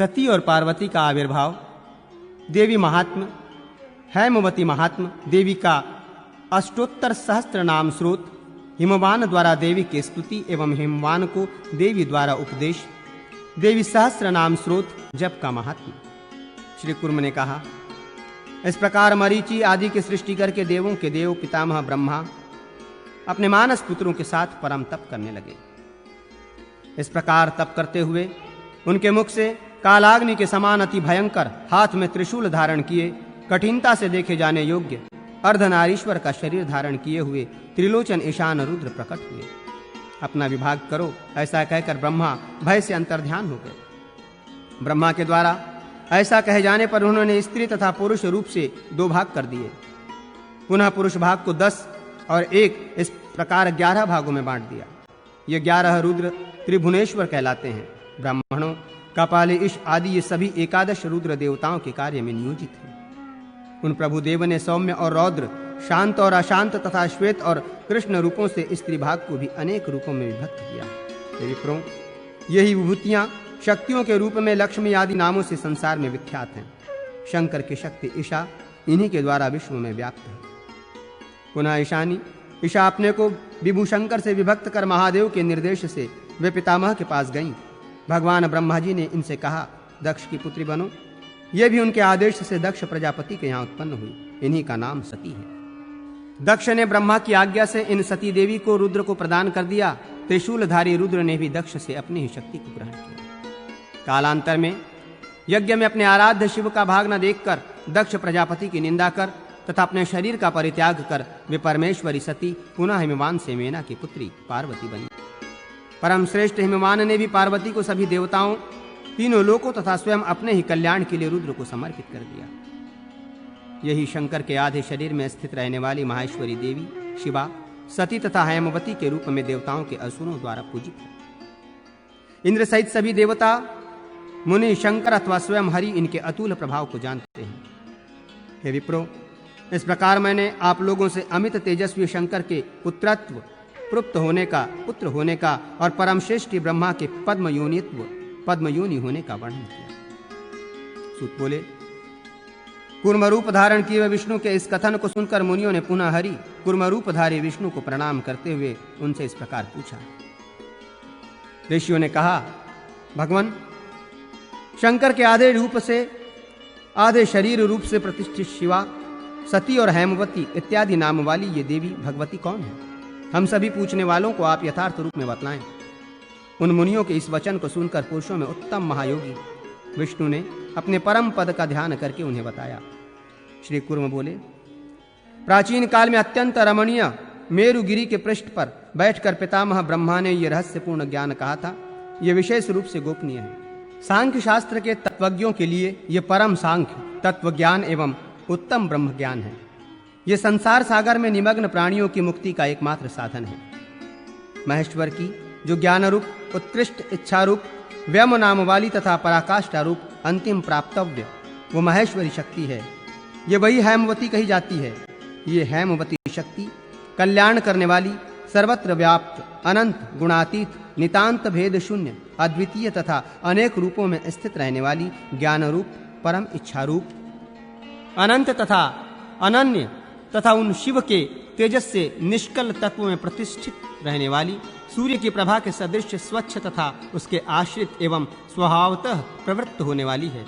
सती और पार्वती का आविर्भाव, देवी महात्म, हैमवती महात्म, देवी का अष्टोत्तर सहस्त्र नाम स्रोत, हिमवान द्वारा देवी की स्तुति एवं हिमवान को देवी द्वारा उपदेश, देवी सहस्त्र नाम स्रोत, जप का महात्म। श्री कुर्म ने कहा, इस प्रकार मरीचि आदि की सृष्टि करके देवों के देव पितामह ब्रह्मा अपने मानस पुत्रों के साथ परम तप करने लगे। इस प्रकार तप करते हुए उनके मुख से कालाग्नि के समान अति भयंकर, हाथ में त्रिशूल धारण किए, कठिनता से देखे जाने योग्य अर्धनारीश्वर का शरीर धारण किए हुए त्रिलोचन ईशान रुद्र प्रकट हुए। अपना विभाग करो, ऐसा कहकर ब्रह्मा भय से अंतर्ध्यान हो गए। ब्रह्मा के द्वारा ऐसा कहे जाने पर उन्होंने स्त्री तथा पुरुष रूप से 2 भाग कर दिए। पुनः पुरुष भाग को 10 और 1 इस प्रकार 11 भागों में बांट दिया। ये 11 रुद्र त्रिभुवनेश्वर कहलाते हैं। ब्राह्मणों, कपाली, ईश आदि ये सभी 11 रुद्र देवताओं के कार्य में नियोजित हैं। उन प्रभु देव ने सौम्य और रौद्र, शांत और अशांत तथा श्वेत और कृष्ण रूपों से स्त्री भाग को भी अनेक रूपों में विभक्त किया। हे विप्रों, यही विभूतियां शक्तियों के रूप में लक्ष्मी आदि नामों से संसार में विख्यात हैं। शंकर की शक्ति ईशा इन्हीं के द्वारा विश्व में व्याप्त है। पुनः ईशानी ईशा अपने को विभु शंकर से विभक्त कर महादेव के निर्देश से वे पितामह के पास गईं। भगवान ब्रह्मा जी ने इनसे कहा, दक्ष की पुत्री बनो। ये भी उनके आदेश से दक्ष प्रजापति के यहाँ उत्पन्न हुई। इन्हीं का नाम सती है। दक्ष ने ब्रह्मा की आज्ञा से इन सती देवी को रुद्र को प्रदान कर दिया। त्रिशूलधारी रुद्र ने भी दक्ष से अपनी ही शक्ति को ग्रहण किया। कालांतर में यज्ञ में अपने आराध्य शिव का भाग न देखकर दक्ष प्रजापति की निंदा कर तथा अपने शरीर का परित्याग कर वे परमेश्वरी सती पुनः हिमवान से मेना की पुत्री पार्वती बनी। परम श्रेष्ठ हिमवान ने भी पार्वती को सभी देवताओं, तीनों लोकों तथा स्वयं अपने ही कल्याण के लिए रुद्र को समर्पित कर दिया। यही शंकर के आधे शरीर में स्थित रहने वाली माहेश्वरी देवी शिवा सती तथा हेमवती के रूप में देवताओं के असुरों द्वारा पूजित है। इंद्र सहित सभी देवता, मुनि, शंकर अथवा स्वयं हरि इनके अतुल प्रभाव को जानते हैं। हे विप्रो, इस प्रकार मैंने आप लोगों से अमित तेजस्वी शंकर के पुत्रत्व, पुत्र होने का और परम श्रेष्ठ ब्रह्मा के पद्मयोनि होने का वर्णन किया। सूत बोले, कूर्म रूप धारण किए हुए विष्णु के इस कथन को सुनकर मुनियों ने पुनः हरि कूर्म रूपधारी विष्णु को प्रणाम करते हुए उनसे इस प्रकार पूछा। ऋषियों ने कहा, भगवान, शंकर के आधे शरीर रूप से प्रतिष्ठित शिवा, सती और हेमवती इत्यादि नाम वाली ये देवी भगवती कौन है? हम सभी पूछने वालों को आप यथार्थ रूप में बतलाएं। उन मुनियों के इस वचन को सुनकर पुरुषों में उत्तम महायोगी विष्णु ने अपने परम पद का ध्यान करके उन्हें बताया। श्री कुर्म बोले, प्राचीन काल में अत्यंत रमणीय मेरुगिरी के पृष्ठ पर बैठकर पितामह ब्रह्मा ने यह रहस्यपूर्ण ज्ञान कहा था। यह विशेष रूप से गोपनीय है। सांख्य शास्त्र के तत्वज्ञों के लिए यह परम सांख्य तत्व ज्ञान एवं उत्तम ब्रह्म ज्ञान है। यह संसार सागर में निमग्न प्राणियों की मुक्ति का एकमात्र साधन है। महेश्वर की जो ज्ञान रूप, उत्कृष्ट इच्छा रूप, व्यम नाम वाली तथा पराकाष्ठा रूप अंतिम प्राप्तव्य वो महेश्वरी शक्ति है। ये वही हेमवती कही जाती है। ये हेमवती शक्ति कल्याण करने वाली, सर्वत्र व्याप्त, अनंत, गुणातीत, नितांत भेद शून्य, अद्वितीय तथा अनेक रूपों में स्थित रहने वाली ज्ञान रूप, परम इच्छा रूप, अनंत तथा अनन्य तथा उन शिव के तेजस से निष्कल तत्व में प्रतिष्ठित रहने वाली, सूर्य की प्रभा के सदृश स्वच्छ तथा उसके आश्रित एवं स्वभावतः प्रवृत्त होने वाली है।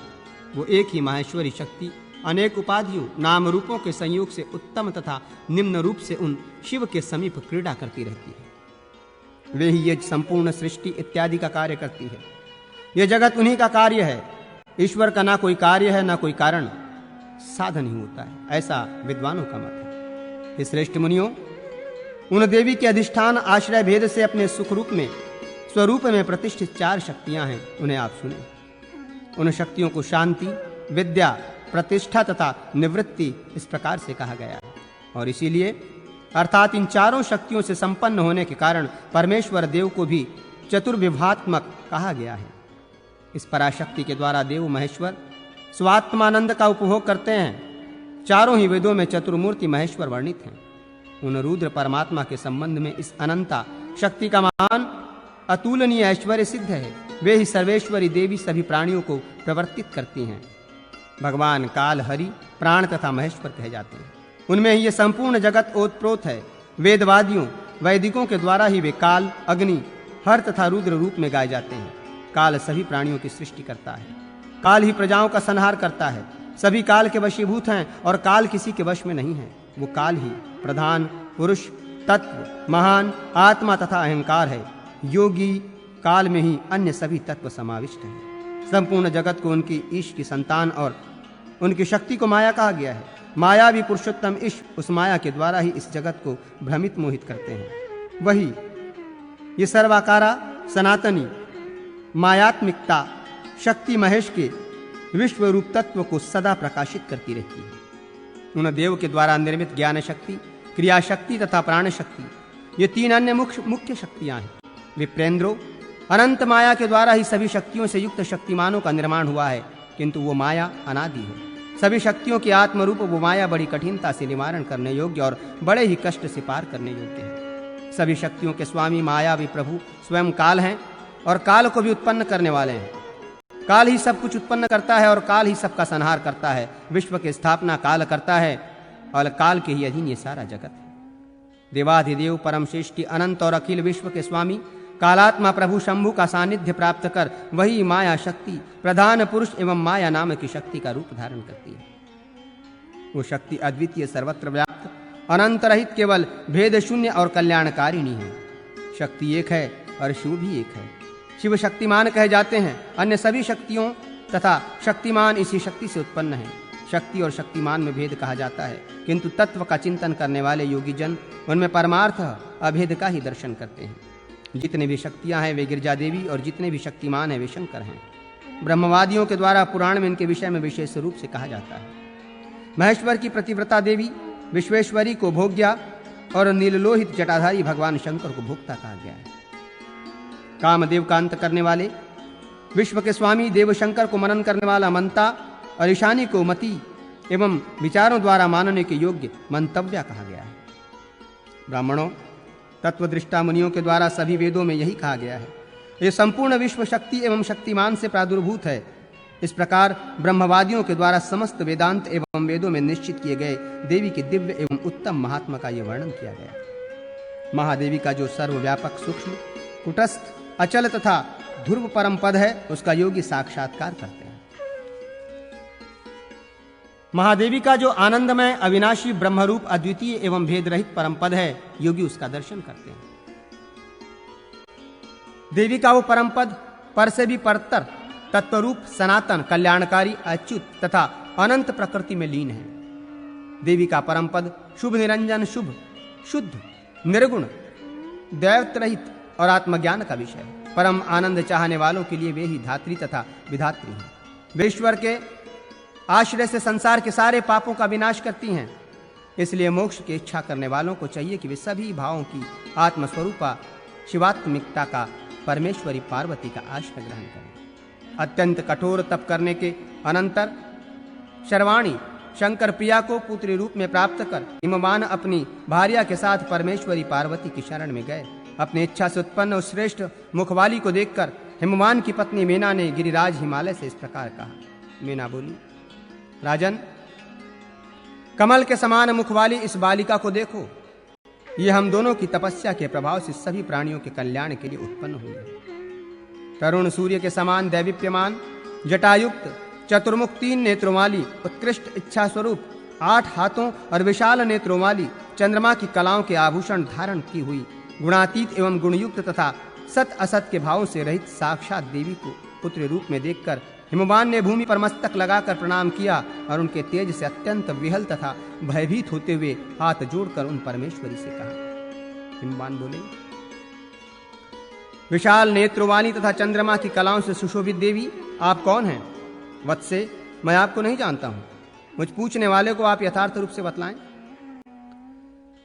वो एक ही माहेश्वरी शक्ति अनेक उपाधियों, नाम रूपों के संयोग से उत्तम तथा निम्न रूप से उन शिव के समीप क्रीड़ा करती रहती है। वे ही ये संपूर्ण सृष्टि इत्यादि का कार्य करती है। यह जगत उन्हीं का कार्य है। ईश्वर का ना कोई कार्य है, ना कोई कारण, साधन ही होता है, ऐसा विद्वानों का मत है। हे श्रेष्ठ मुनियों, उन देवी के अधिष्ठान आश्रय भेद से अपने सुख रूप में, स्वरूप में प्रतिष्ठित 4 शक्तियां हैं। उन्हें आप सुने। उन शक्तियों को शांति, विद्या, प्रतिष्ठा तथा निवृत्ति इस प्रकार से कहा गया है। और इसीलिए अर्थात इन 4 शक्तियों से संपन्न होने के कारण परमेश्वर देव को भी चतुर्विभात्मक कहा गया है। इस पराशक्ति के द्वारा देव महेश्वर स्वात्मानंद का उपभोग करते हैं। 4 ही वेदों में चतुर्मूर्ति महेश्वर वर्णित हैं। उन रुद्र परमात्मा के संबंध में इस अनंता शक्ति का मान अतुलनीय ऐश्वर्य सिद्ध है, वे ही सर्वेश्वरी देवी सभी प्राणियों को प्रवर्तित करती हैं। भगवान काल, हरि, प्राण तथा महेश्वर कहे जाते हैं। उनमें ही ये संपूर्ण जगत ओतप्रोत है। वेदवादियों, वैदिकों के द्वारा ही वे काल, अग्नि, हर तथा रुद्र रूप में गाए जाते हैं। काल सभी प्राणियों की सृष्टि करता है, काल ही प्रजाओं का संहार करता है। सभी काल के वशीभूत हैं और काल किसी के वश में नहीं है। वो काल ही प्रधान पुरुष, तत्व, महान, आत्मा तथा अहंकार है। योगी काल में ही अन्य सभी तत्व समाविष्ट हैं। संपूर्ण जगत को उनकी ईश की संतान और उनकी शक्ति को माया कहा गया है। माया भी पुरुषोत्तम ईश, उस माया के द्वारा ही इस जगत को भ्रमित मोहित करते हैं। वही ये सर्वाकारा सनातनी मायात्मिकता शक्ति महेश के विश्व रूप तत्व को सदा प्रकाशित करती रहती है। उन देव के द्वारा निर्मित ज्ञान शक्ति, क्रिया शक्ति तथा प्राण शक्ति, ये तीन अन्य मुख्य शक्तियां हैं। विप्रेंद्रो, अनंत माया के द्वारा ही सभी शक्तियों से युक्त शक्तिमानों का निर्माण हुआ है, किंतु वो माया अनादि है। सभी शक्तियों की आत्मरूप वो माया बड़ी कठिनता से निवारण करने योग्य और बड़े ही कष्ट से पार करने योग्य है। सभी शक्तियों के स्वामी मायावी प्रभु स्वयं काल हैं और काल को भी उत्पन्न करने वाले हैं। काल ही सब कुछ उत्पन्न करता है और काल ही सबका संहार करता है। विश्व की स्थापना काल करता है और काल के ही अधीन ये सारा जगत है। देवाधिदेव परम श्रेष्ठी अनंत और अखिल विश्व के स्वामी कालात्मा प्रभु शंभु का सानिध्य प्राप्त कर वही माया शक्ति प्रधान पुरुष एवं माया नाम की शक्ति का रूप धारण करती है। वो शक्ति अद्वितीय, सर्वत्र व्याप्त, अनंत रहित, केवल भेद शून्य और कल्याणकारिणी है। शक्ति एक है और शिव भी एक है। शिव शक्तिमान कहे जाते हैं। अन्य सभी शक्तियों तथा शक्तिमान इसी शक्ति से उत्पन्न है। शक्ति और शक्तिमान में भेद कहा जाता है, किंतु तत्व का चिंतन करने वाले योगी जन उनमें परमार्थ अभेद का ही दर्शन करते हैं। जितने भी शक्तियां हैं वे गिरजा देवी और जितने भी शक्तिमान हैं वे शंकर हैं। ब्रह्मवादियों के द्वारा पुराण में इनके विषय में विशेष रूप से कहा जाता है। महेश्वर की प्रतिव्रता देवी विश्वेश्वरी को भोग्या और नीललोहित जटाधारी भगवान शंकर को भोक्ता कहा गया है। कामदेव का अंत करने वाले विश्व के स्वामी देव शंकर को मनन करने वाला मंता और ईशानी को मति एवं विचारों द्वारा मानने के योग्य मंतव्य कहा गया है। ब्राह्मणों, तत्वदृष्टा मुनियों के द्वारा सभी वेदों में यही कहा गया है। ये संपूर्ण विश्व शक्ति एवं शक्तिमान से प्रादुर्भूत है। इस प्रकार ब्रह्मवादियों के द्वारा समस्त वेदांत एवं वेदों में निश्चित किए गए देवी के दिव्य एवं उत्तम महात्मा का यह वर्णन किया गया। महादेवी का जो सर्वव्यापक, सूक्ष्म, कुटस्थ, अचल तथा ध्रुव परम पद है, उसका योगी साक्षात्कार करते हैं। महादेवी का जो आनंदमय, अविनाशी, ब्रह्मरूप, अद्वितीय एवं भेद रहित परम पद है, योगी उसका दर्शन करते हैं। देवी का वो परम पद पर से भी परतर, तत्वरूप, सनातन, कल्याणकारी, अच्युत तथा अनंत प्रकृति में लीन है। देवी का परम पद शुभ निरंजन, शुभ, शुद्ध, निर्गुण, दैवत रहित और आत्मज्ञान का विषय है। परम आनंद चाहने वालों के लिए वे ही धात्री तथा विधात्री हैं। वे ईश्वर के आश्रय से संसार के सारे पापों का विनाश करती हैं। इसलिए मोक्ष की इच्छा करने वालों को चाहिए कि वे सभी भावों की आत्मस्वरूपा शिवात्मिकता का परमेश्वरी पार्वती का आश्रय ग्रहण करें। अत्यंत कठोर तप करने के अनंतर शर्वाणी शंकर प्रिया को पुत्री रूप में प्राप्त कर हिमवान अपनी भार्या के साथ परमेश्वरी पार्वती की शरण में गए। अपनी इच्छा से उत्पन्न उस श्रेष्ठ मुखवाली को देखकर हिमवान की पत्नी मीना ने गिरिराज हिमालय से इस प्रकार कहा। मीना बोली, राजन, कमल के समान मुखवाली इस बालिका को देखो। ये हम दोनों की तपस्या के प्रभाव से सभी प्राणियों के कल्याण के लिए उत्पन्न हुई है। तरुण सूर्य के समान दैवीप्यमान, जटायुक्त, चतुर्मुख, 3 नेत्रों वाली, उत्कृष्ट इच्छा स्वरूप, 8 हाथों और विशाल नेत्रों वाली, चंद्रमा की कलाओं के आभूषण धारण की हुई, गुणातीत एवं गुणयुक्त तथा सत असत के भावों से रहित साक्षात देवी को पुत्र रूप में देखकर हिमवान ने भूमि पर मस्तक लगाकर प्रणाम किया और उनके तेज से अत्यंत विहल तथा भयभीत होते हुए हाथ जोड़कर उन परमेश्वरी से कहा। हिमवान बोले, विशाल नेत्रों वाली तथा चंद्रमा की कलाओं से सुशोभित देवी, आप कौन हैं? वत्से, मैं आपको नहीं जानता हूं। मुझ पूछने वाले को आप यथार्थ रूप से बतलाएं।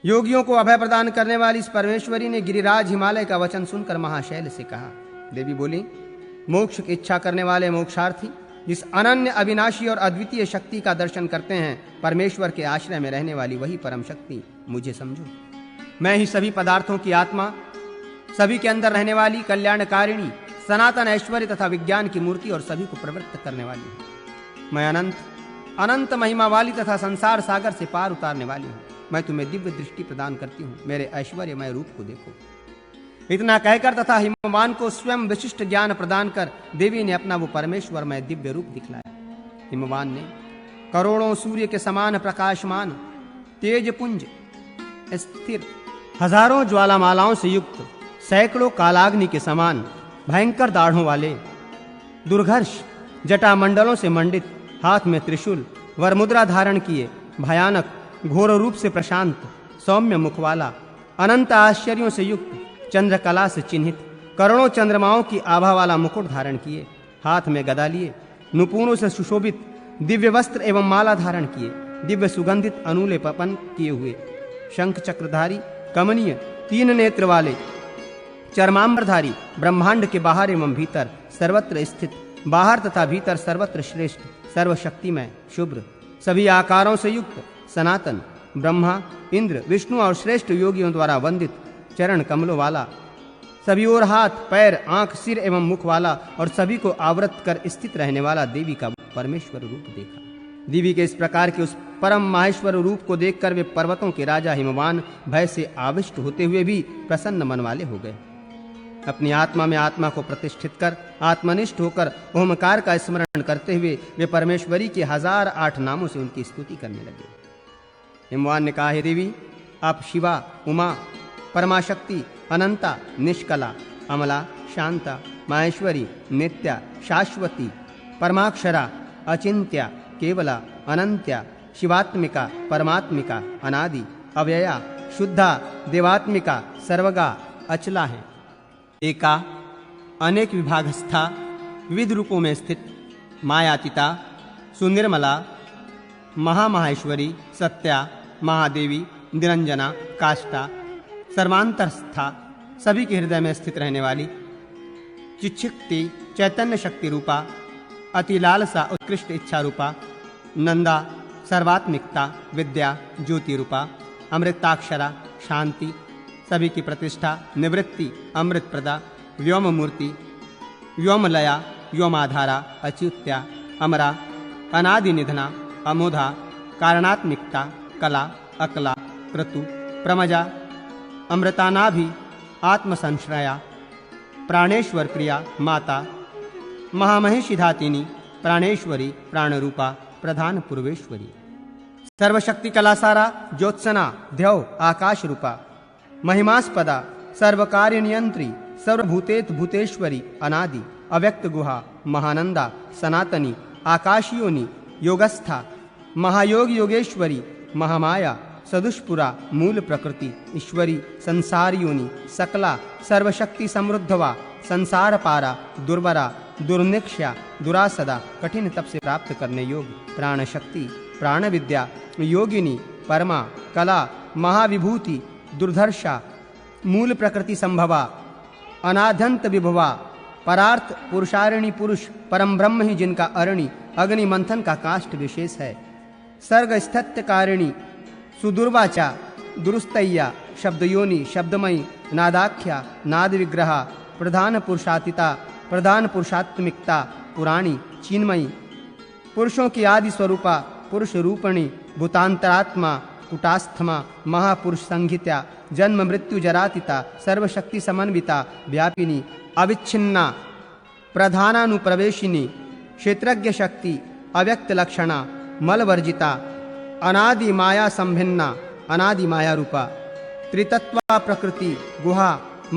योगियों को अभय प्रदान करने वाली इस परमेश्वरी ने गिरिराज हिमालय का वचन सुनकर महाशैल से कहा। देवी बोली, मोक्ष की इच्छा करने वाले मोक्षार्थी जिस अनन्य, अविनाशी और अद्वितीय शक्ति का दर्शन करते हैं, परमेश्वर के आश्रय में रहने वाली वही परम शक्ति मुझे समझो। मैं ही सभी पदार्थों की आत्मा, सभी के अंदर रहने वाली कल्याणकारिणी सनातन ऐश्वर्य तथा विज्ञान की मूर्ति और सभी को प्रवृत्त करने वाली हूँ। मैं अनंत अनंत महिमा वाली तथा संसार सागर से पार उतारने वाली हूँ। मैं तुम्हें दिव्य दृष्टि प्रदान करती हूँ, मेरे ऐश्वर्यमय रूप को देखो। इतना कहकर तथा हिमवान को स्वयं विशिष्ट ज्ञान प्रदान कर देवी ने अपना वो परमेश्वरमय दिव्य रूप दिखलाया। हिमवान ने करोड़ों सूर्य के समान प्रकाशमान तेज पुंज स्थिर हजारों ज्वालामालाओं से युक्त सैकड़ों कालाग्नि के समान भयंकर दाढ़ों वाले दुर्घर्ष जटामंडलों से मंडित हाथ में त्रिशूल वरमुद्रा धारण किए भयानक घोर रूप से प्रशांत सौम्य मुख वाला अनंत आश्चर्यों से युक्त चंद्रकला से चिन्हित करोड़ों चंद्रमाओं की आभा वाला मुकुट धारण किए हाथ में गदा लिए नुपुरों से सुशोभित दिव्य वस्त्र एवं माला धारण किए दिव्य सुगंधित अनूले पपन किए हुए शंख चक्रधारी कमनीय तीन नेत्र वाले चर्मांबरधारी ब्रह्मांड के बाहर एवं भीतर सर्वत्र स्थित बाहर तथा भीतर सर्वत्र श्रेष्ठ सर्वशक्तिमय शुभ्र सभी आकारों से युक्त सनातन ब्रह्मा इंद्र विष्णु और श्रेष्ठ योगियों द्वारा वंदित चरण कमलों वाला सभी ओर हाथ पैर आंख सिर एवं मुख वाला और सभी को आवृत कर स्थित रहने वाला देवी का परमेश्वर रूप देखा। देवी के इस प्रकार के उस परम माहेश्वर रूप को देखकर वे पर्वतों के राजा हिमवान भय से आविष्ट होते हुए भी प्रसन्न मन वाले हो गए। अपनी आत्मा में आत्मा को प्रतिष्ठित कर आत्मनिष्ठ होकर ओमकार का स्मरण करते हुए वे परमेश्वरी के 1008 नामों से उनकी स्तुति करने लगे। हिमवान ने कहा, हे देवी, आप शिवा उमा परमाशक्ति अनंता निष्कला अमला शांता माहेश्वरी नित्या शाश्वती परमाक्षरा अचिंत्या केवला अनंत्या शिवात्मिका परमात्मिका अनादि अव्यया शुद्धा देवात्मिका सर्वगा अचला है। एका अनेक विभागस्था विविध रूपों में स्थित मायातीता सुनिर्मला महामहेश्वरी सत्या महादेवी निरंजना काष्ठा सर्वांतरस्था सभी के हृदय में स्थित रहने वाली चिच्छिक्ति चैतन्य शक्ति रूपा अति लालसा उत्कृष्ट इच्छा रूपा नंदा सर्वात्मिकता विद्या ज्योति रूपा अमृताक्षरा शांति सभी की प्रतिष्ठा निवृत्ति अमृत प्रदा व्योम मूर्ति व्योमलया व्योमाधारा अच्युत्या अमरा अनादि निधना अमोधा कारणात्मिकता कला अकला क्रतु प्रमजा अमृतानाभि आत्मसंश्रया प्राणेश्वर प्रिया माता महामहिषिधातिनी प्राणेश्वरी प्राणरूपा प्रधान पूर्वेश्वरी सर्वशक्ति कलासारा ज्योत्सना ध्यव आकाश रूपा महिमास्पदा सर्वकार्य नियंत्री सर्वभूतेत भूतेश्वरी अनादि अव्यक्त गुहा महानंदा सनातनी आकाशयोनि योगस्था महायोग योगेश्वरी महामाया सदुष्पुरा मूल प्रकृति ईश्वरी संसार योनि सकला सर्वशक्ति समृद्धवा संसार पारा दुर्वरा दुर्निक्षा दुरासदा कठिन तप से प्राप्त करने योग प्राण शक्ति प्राण विद्या योगिनी परमा कला महाविभूति दुर्धर्षा मूल प्रकृति संभवा अनाद्यंत विभवा परार्थ पुरुषारिणी पुरुष परम ब्रह्म ही जिनका अरणि अग्नि मंथन का काष्ठ विशेष है सर्ग स्थत्यकारिणी सुदुर्वाचा दुरुस्तैया शब्दयोनि शब्दमयी नादाख्या नाद विग्रहा प्रधान पुरुषातीता प्रधान पुरुषात्मिकता पुराणी चिन्मयी पुरुषों की आदि स्वरूपा पुरुष रूपणी भूतांतरात्मा कुटास्थमा महापुरुष संहिता जन्म मृत्यु जरातीता सर्वशक्ति समन्विता व्यापिनी अविच्छिन्ना प्रधानानुप्रवेशिनी क्षेत्रज्ञ शक्ति अव्यक्त लक्षणा मलवर्जिता अनादि माया संभिन्ना अनादि माया रूपा त्रितत्वा प्रकृति गुहा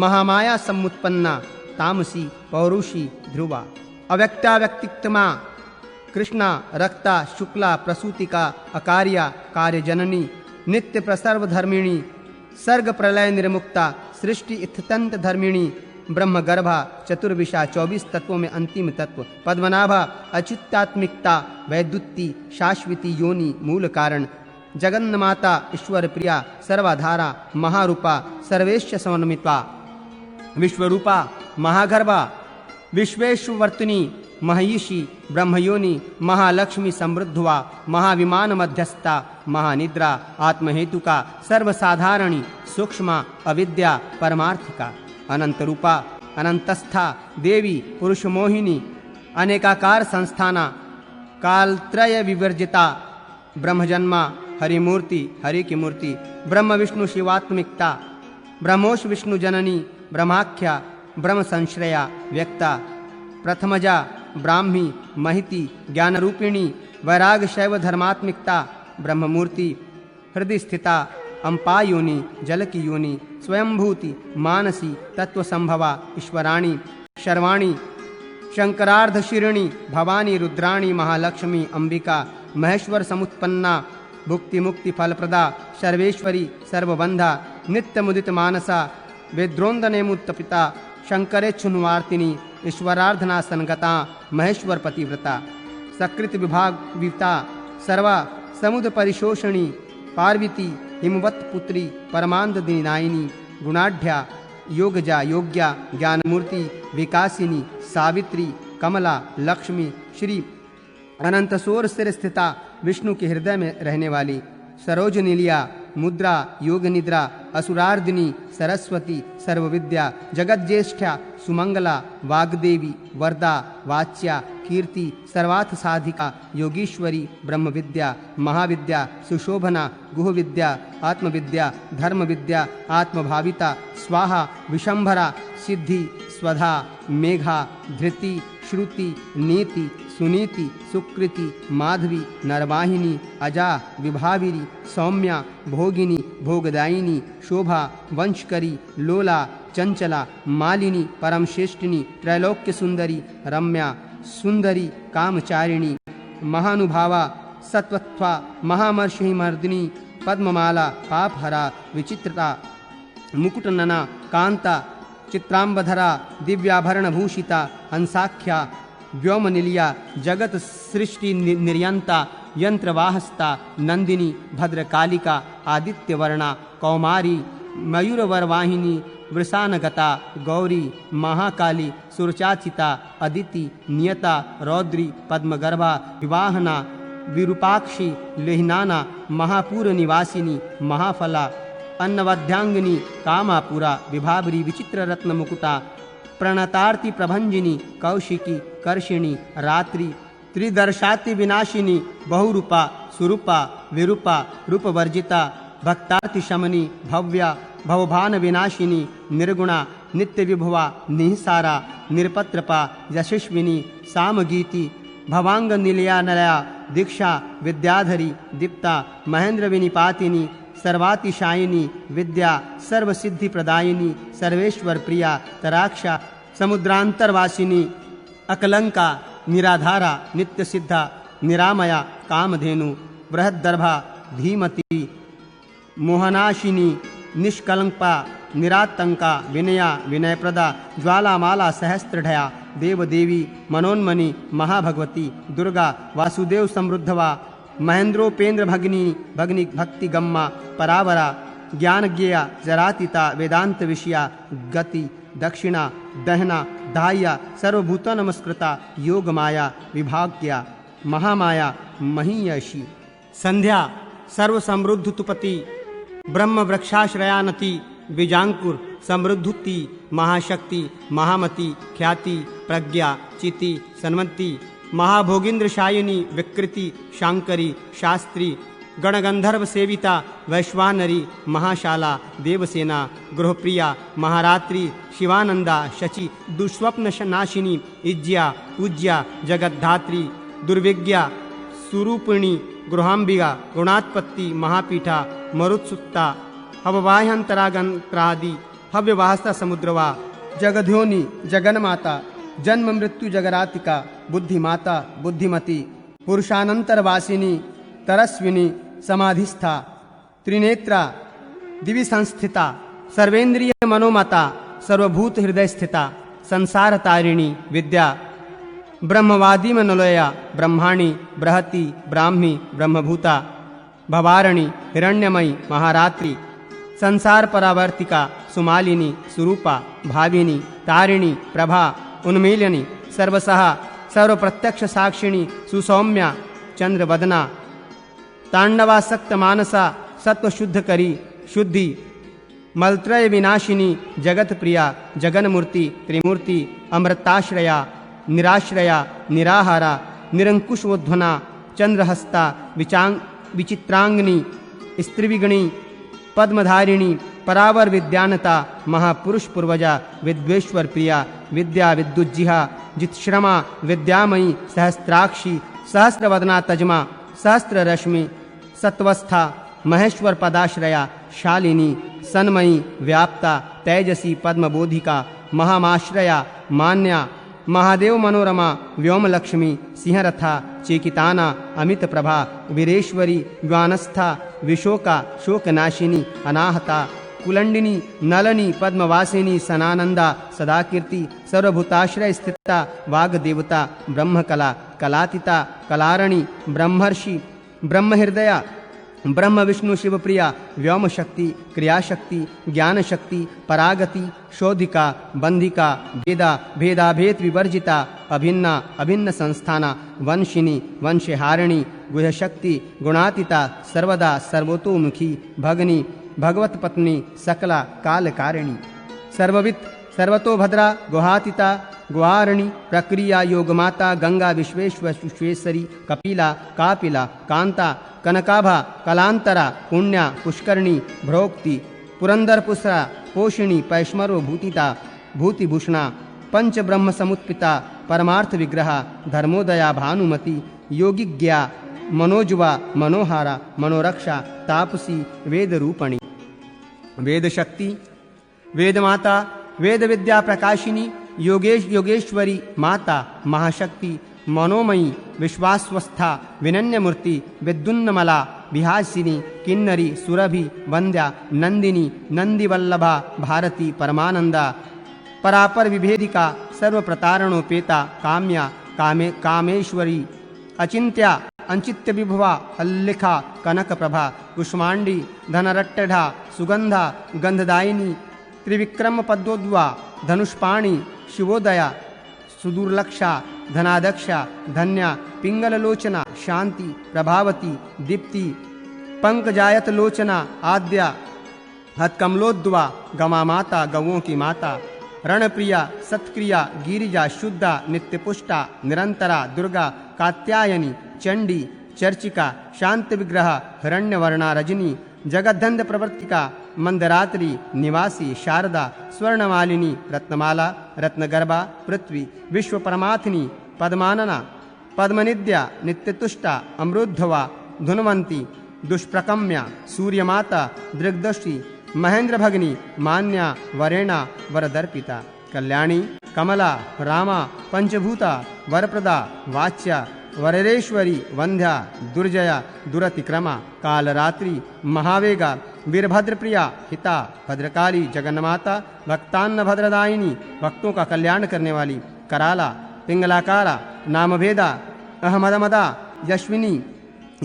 महामाया समुत्पन्ना तामसी पौरुषी ध्रुवा अव्यक्ताव्यक्तित्मा कृष्णा रक्ता शुक्ला प्रसूतिका अकार्या कार्यजननी नित्य प्रसर्व धर्मिणी सर्ग प्रलय निर्मुक्ता सृष्टि इत्थतंत धर्मिणी ब्रह्म गर्भा चतुर्विशा 24 तत्वों में अंतिम तत्व पद्मनाभा अच्युतात्मिकता वैद्युति शाश्वती योनि मूल कारण जगन्माता ईश्वर प्रिया सर्वाधारा महारूपा सर्वेश्य समन्विता विश्वरूपा महागर्भा विश्वेश्वर्तिनी महिषी ब्रह्मयोनि महालक्ष्मी समृद्धवा महाविमान मध्यस्था महानिद्रा आत्महेतुका सर्वसाधारणी सूक्ष्मा अविद्या परमार्थिका अनंत रूपा अनंतस्था देवी पुरुष मोहिनी अनेकाकार संस्थाना कालत्रय विवर्जिता ब्रह्मजन्मा हरिमूर्ति हरि की मूर्ति ब्रह्म विष्णु शिवात्मिकता ब्रह्मोश विष्णु जननी ब्रह्माख्या ब्रह्म संश्रया व्यक्ता प्रथमजा ब्राह्मी महिति ज्ञान रूपिणी वैराग शैव धर्मात्मिकता ब्रह्ममूर्ति हृदय स्थिता अंपा योनि जल की योनि स्वयंभूति मानसी तत्व संभवा ईश्वराणी शर्वाणी शंकरार्ध शिरणी भवानी रुद्राणी महालक्ष्मी अंबिका महेश्वर समुत्पन्ना भुक्ति मुक्ति फलप्रदा सर्वेश्वरी सर्वबंधा नित्य मुदित मानसा वेद्रोन्दने मुत्तपिता शंकरेच्छुन्वार्तिनी ईश्वरार्धना संगता महेश्वर पतिव्रता सकृत विभाग विता सर्वा समुद परिशोषणी पार्वती हिमवत पुत्री परमानंद दिनायिनी गुणाढ्या योगजा योग्या ज्ञानमूर्ति विकासिनी सावित्री कमला लक्ष्मी श्री अनंत सोर सिर स्थिता विष्णु के हृदय में रहने वाली सरोजनीलिया मुद्रा योग निद्रा असुरार्दिनी सरस्वती सर्वविद्या जगज्जेष्ठ्या सुमंगला वाग्देवी वरदा वाच्या कीर्ति सर्वार्थ साधिका योगीश्वरी ब्रह्म विद्या महाविद्या सुशोभना गुह विद्या आत्मविद्या धर्म विद्या आत्मभाविता स्वाहा विशंभरा सिद्धि स्वधा मेघा धृति श्रुति नीति सुनीति सुकृति माधवी नरवाहिनी अजा विभाविनी सौम्या भोगिनी भोगदायिनी शोभा वंशकरी लोला चंचला मालिनी परमश्रेष्ठिनी त्रैलोक्य सुंदरी रम्या सुंदरी कामचारिणी महानुभावा सत्वत्वा महामर्षिमर्दिनी पद्ममाला पापहरा विचित्रता मुकुटनना कांता चित्रांबधरा दिव्याभरण भूषिता हंसाख्या व्योमनिलिया जगत सृष्टि निर्यंता यंत्रवाहस्ता नंदिनी भद्रकालिका आदित्यवर्णा कौमारी मयूरवरवाहिनी वृषानगता गौरी महाकाली सुरचाचिता अदिति नियता रौद्री पद्मगर्भा विवाहना विरूपाक्षी लेहनाना महापूर निवासिनी महाफला अन्नवध्यांगिनी कामापुरा विभावरी विचित्र रत्न मुकुटा प्रणतार्ति प्रभंजिनी कौशिकी कर्षिणी रात्रि त्रिदर्शाति विनाशिनी बहुरूपा सुरूपा विरूपा रूपवर्जिता भक्तार्ति शमनी भव्या भवभान विनाशिनी निर्गुणा नित्य विभवा निःसारा निरपत्रपा यशस्विनी सामगीति भवांग निलया नलया दीक्षा विद्याधरी दीप्ता महेंद्र विनिपातिनी सर्वातिशायिनी विद्या सर्वसिद्धि प्रदायिनी सर्वेश्वर प्रिया तराक्षा समुद्रांतरवासिनी अकलंका निराधारा नित्य सिद्धा निरामया कामधेनु बृहद्दर्भा धीमती मोहनाशिनी निष्कलंका निरातंका विनया विनयप्रदा ज्वालामाला सहस्त्रढया देवदेवी मनोन्मणि महाभगवती दुर्गा वासुदेव समृद्धवा महेंद्रोपेंद्र भगिनी भगनी भक्ति गम्मा परावरा ज्ञानज्ञेया जरातीता वेदांत विषया गति दक्षिणा दहना दाह्या सर्वभूत नमस्कृता योग माया विभाग्या महामाया महीयशी संध्या सर्व समृद्ध तुपति ब्रह्म वृक्षाश्रयानति बीजांकुर समृद्धुति महाशक्ति महामति ख्याति प्रज्ञा चिति सन्मति महाभोगींद्र शायिनी विकृति शांकरी शास्त्री गणगंधर्व सेविता वैश्वानरी महाशाला देवसेना गृहप्रिया महारात्रि शिवानंदा शचि दुष्स्वप्न नाशिनी इज्या पूज्या जगद्धात्री दुर्विज्ञा सुरूपिणी गृहांबिका गुणात्पत्ति महापीठा मरुत्सुप्ता हववाह्यंतरागंत्रादि हव्यवाहस्ता समुद्रवा जगध्योनि जगन्माता जन्म मृत्यु जगरातिका बुद्धिमाता बुद्धिमती पुरुषानंतरवासिनी तरस्विनी समाधिस्था त्रिनेत्रा दिवि संस्थिता सर्वेंद्रिय मनोमता सर्वभूत हृदय स्थिता संसार तारिणी विद्या ब्रह्मवादी मनोलया ब्रह्माणी बृहति ब्राह्मी ब्रह्मभूता भवारणी हिरण्यमयी महारात्रि संसार परावर्तिका सुमालिनी सुरूपा भाविनी तारिणी प्रभा उन्मीलिनी सर्वसहा सर्वप्रत्यक्ष साक्षिणी सुसौम्या चंद्रवदना तांडवासक्त मानसा सत्व शुद्ध करी शुद्धि मलत्रय विनाशिनी जगत प्रिया जगन्मूर्ति त्रिमूर्ति अमृताश्रया निराश्रया निराहारा निरंकुशोध्वना चंद्रहस्ता विचित्रांगनी स्त्रिविगणी पद्मधारिणी परावर विद्यानता महापुरुष पूर्वजा विद्वेश्वर प्रिया विद्या विद्युज्जिहा जितश्रमा विद्यामयी सहस्त्राक्षी सहस्रवदना तजमा सहस्र रश्मि सत्वस्था महेश्वर पदाश्रया शालिनी सन्मयी व्याप्ता तेजसी पद्मबोधिका महामाश्रया मान्या महादेव मनोरमा व्योमलक्ष्मी सिंहरथा चेकिताना अमित प्रभा वीरेश्वरी व्यानस्था विशोका शोकनाशिनी अनाहता कुलंडिनी नलनी पद्मवासिनी सनानंदा सदाकीर्ति सर्वभूताश्रय स्थिता वाग्देवता ब्रह्मकला कलातीता कलारणी ब्रह्मर्षि ब्रह्महृदया ब्रह्म विष्णु शिवप्रिया व्योम शक्ति क्रियाशक्ति ज्ञान शक्ति परागति शोधिका बंधिका वेदा भेदाभेद विवर्जिता अभिन्ना अभिन्न संस्थाना वंशिनी वंशहारिणी गुह्यशक्ति गुणातीता सर्वदा सर्वतोमुखी भगनी भगवत पत्नी सकला कालकारिणी सर्ववित् सर्वतोभद्रा गुहातीता गुहारिणी प्रक्रिया योगमाता गंगा विश्वेश्वरी कपिला कापिला कांता कनकाभा कलांतरा पुण्या पुष्करणी भ्रोक्ति पुरंदरपुषा पोषिणी पैश्मरो भूतिता भूतिभूषणा पंच ब्रह्म समुत्पिता परमार्थ विग्रह धर्मोदया भानुमति योगिज्ञा मनोज्वा मनोहारा मनोरक्षा तापसी वेद रूपणी वेद शक्ति वेद माता वेद विद्या प्रकाशिनी योगेश्वरी माता महाशक्ति मनोमयी विश्वास्वस्था विनन्यमूर्ति विद्युन्नमला विहासिनी किन्नरी सुरभि वंद्या नंदिनी नंदिवल्लभा भारती परमानंदा परापर विभेदिका सर्वप्रतारणोपेता काम्या कामेश्वरी अचिंत्या अंचित्य विभवा हल्लिखा कनक प्रभा कुष्मांडी धनरट्टढा सुगंधा गंधदायिनी त्रिविक्रम पद्मोद्वा धनुष्पाणी शिवोदया सुदूर्लक्षा धनादक्षा धन्या पिंगललोचना शांति प्रभावती दीप्ति पंकजायत लोचना आद्या हतकमलोद्वा गमा माता गवों की माता रणप्रिया सत्क्रिया गिरिजा शुद्धा नित्यपुष्टा निरंतरा दुर्गा कात्यायनी चंडी चर्चिका शांत विग्रह हिरण्यवर्णा रजनी जगद्धंध प्रवर्तिका मंदरात्रि निवासी शारदा स्वर्णमालिनी रत्नमाला रत्नगर्भा पृथ्वी विश्व परमाथिनी पद्मानना पद्मनिद्या नित्यतुष्टा अमृद्धवा धुनवंती दुष्प्रकम्या सूर्यमाता दृग्दृष्टि महेंद्र भगनी मान्या वरेणा वरदर्पिता कल्याणी कमला रामा पंचभूता वरप्रदा वाच्या वरेश्वरी वंध्या दुर्जया दुरतिक्रमा कालरात्रि महावेगा वीरभद्रप्रिया हिता भद्रकाली जगन्माता भक्तान्न भद्रदायिनी भक्तों का कल्याण करने वाली कराला पिंगलाकारा नामभेदा अहमदमदा यश्विनी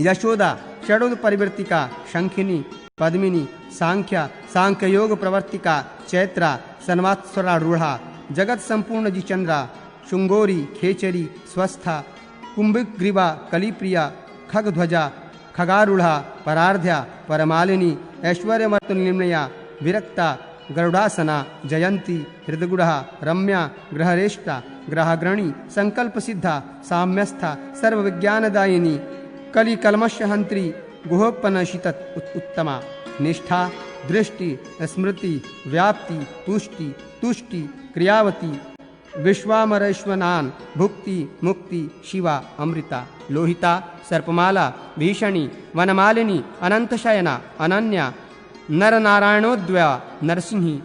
यशोदा षडुद परिवर्तिका शंखिनी पद्मिनी सांख्य योग प्रवर्तिका चैत्रा सन्वात्सरा रूढ़ा जगत संपूर्ण जिचंद्रा शुंगोरी खेचरी स्वस्था कुंभिग्रीवा कलिप्रिया खगध्वजा खगारूढ़ा परार्ध्या परमालिनी ऐश्वर्यमर्तनिम्नया विरक्ता गरुड़ासना जयंती हृदगुढ़ा रम्या ग्रहरेष्टा ग्रहग्रणी संकल्प सिद्धा साम्यस्था सर्वविज्ञानदायिनी कलि कलमशहंत्री गुहोपनशित उत्तमा निष्ठा दृष्टि स्मृति व्याप्ति पुष्टि तुष्टि क्रियावती विश्वामरेश्वनान भुक्ति मुक्ति शिवा अमृता लोहिता सर्पमाला भीषणी वनमालिनी अनंतशयना अनन्या नरनारायणोद्वया नरसिंही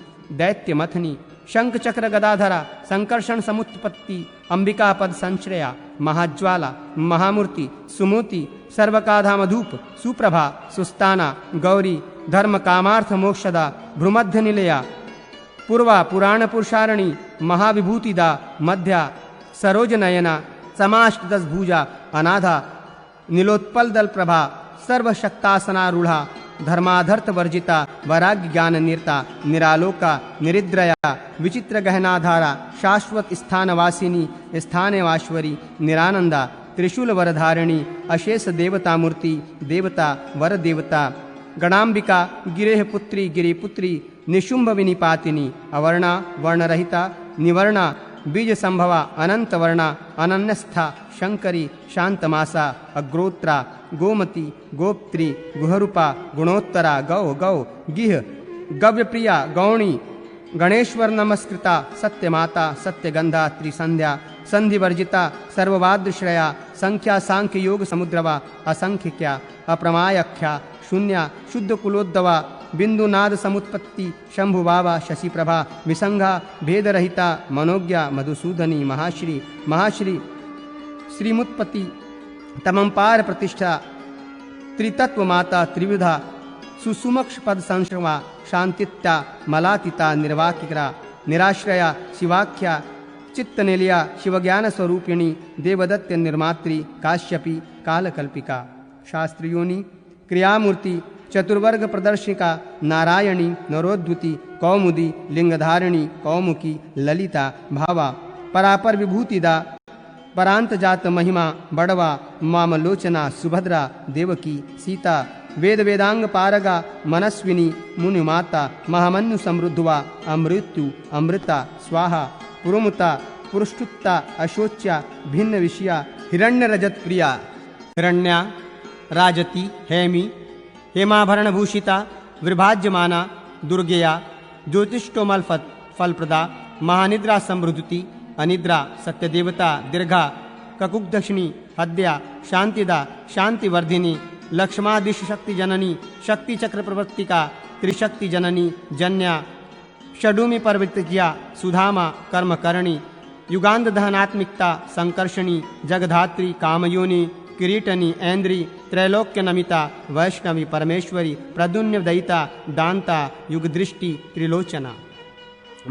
दैत्यमथनी शंख चक्र गदाधरा संकर्षण समुत्पत्ति अंबिका पद संश्रया महाज्वाला महामूर्ति सुमूर्ति सर्वकाधामधूप सुप्रभा सुस्ताना गौरी धर्म कामार्थ मोक्षदा भ्रुमध्य निलया पूर्वा पुराण पुरुषारणी महाविभूतिदा मध्या सरोज नयना समाष्टदश भुजा अनाधा नीलोत्पल दल प्रभा सर्वशक्तासनारूढ़ा धर्माधर्थ वर्जिता वैराग्य ज्ञान निरता निरालोका निरिद्रया विचित्र गहनाधारा शाश्वत स्थानवासिनी स्थानेवाश्वरी निरानंदा त्रिशूल वरधारिणी अशेष देवता मूर्ति देवता वर देवता गणाम्बिका गिरेह पुत्री गिरिपुत्री निशुंभ विनिपातिनी अवर्णा वर्णरहिता निवर्णा बीज संभवा अनंत वर्णा अनन्यस्था शंकरी शांतमासा अग्रोत्रा गोमती गोप्त्री गुहरूपा गुणोत्तरा गौ गौ गिह गव्यप्रिया गौणी गणेश्वर नमस्कृता सत्यमाता सत्यगंधा त्रिसंध्या संधिवर्जिता सर्ववाद्यश्रया संख्या सांख्य योग समुद्रवा असंख्यक्या अप्रमायख्या शून्या शुद्ध कुलोद्दवा बिंदुनाद समुत्पत्ति शंभुबाबा शशिप्रभा विसंगा भेदरहिता मनोज्ञा मधुसूदनी महाश्री महाश्री श्रीमुत्पत्ति तमंपार प्रतिष्ठा त्रितत्व माता त्रिविधा सुसुमक्ष पद संश्रवा शांतित्ता मलातिता निर्वाकिकरा निराश्रया शिवाख्या चित्तनिलया शिवज्ञान स्वरूपिणी देवदत्त निर्मात्री काश्यपी कालकल्पिका शास्त्रियोनि क्रियामूर्ति चतुर्वर्ग प्रदर्शिका नारायणी नरोद्भुति कौमुदी लिंगधारिणी कौमुकी ललिता भावा परापर विभूतिदा परांत जात महिमा बड़वा मामलोचना सुभद्रा देवकी सीता वेद वेदांग पारगा मनस्विनी मुनिमाता महामन्यु समृद्धवा अमृत्यु अमृता स्वाहा पुरुमुता पुरुष्टुत्ता अशोच्या भिन्न विषया हिरण्य रजत प्रिया हिरण्या राजती हेमी हेमाभरण भूषिता विभाज्यमाना दुर्गेया ज्योतिष्टोमल फलप्रदा महानिद्रा समृद्धति अनिद्रा सत्यदेवता दीर्घा ककुग्दक्षिणी हद्या शांतिदा शांतिवर्धिनी लक्ष्मादिश शक्ति जननी शक्ति चक्र प्रवर्तिका त्रिशक्ति जननी जन्या षडूमि पर्वतिज्ञा सुधामा कर्मकरणी युगांध धनात्मिकता संकर्षणी जगधात्री कामयोनि किरीटनी ऐन्द्री त्रैलोक्य नमिता वैष्णवी परमेश्वरी प्रद्युम्न दयिता दांता युगदृष्टि त्रिलोचना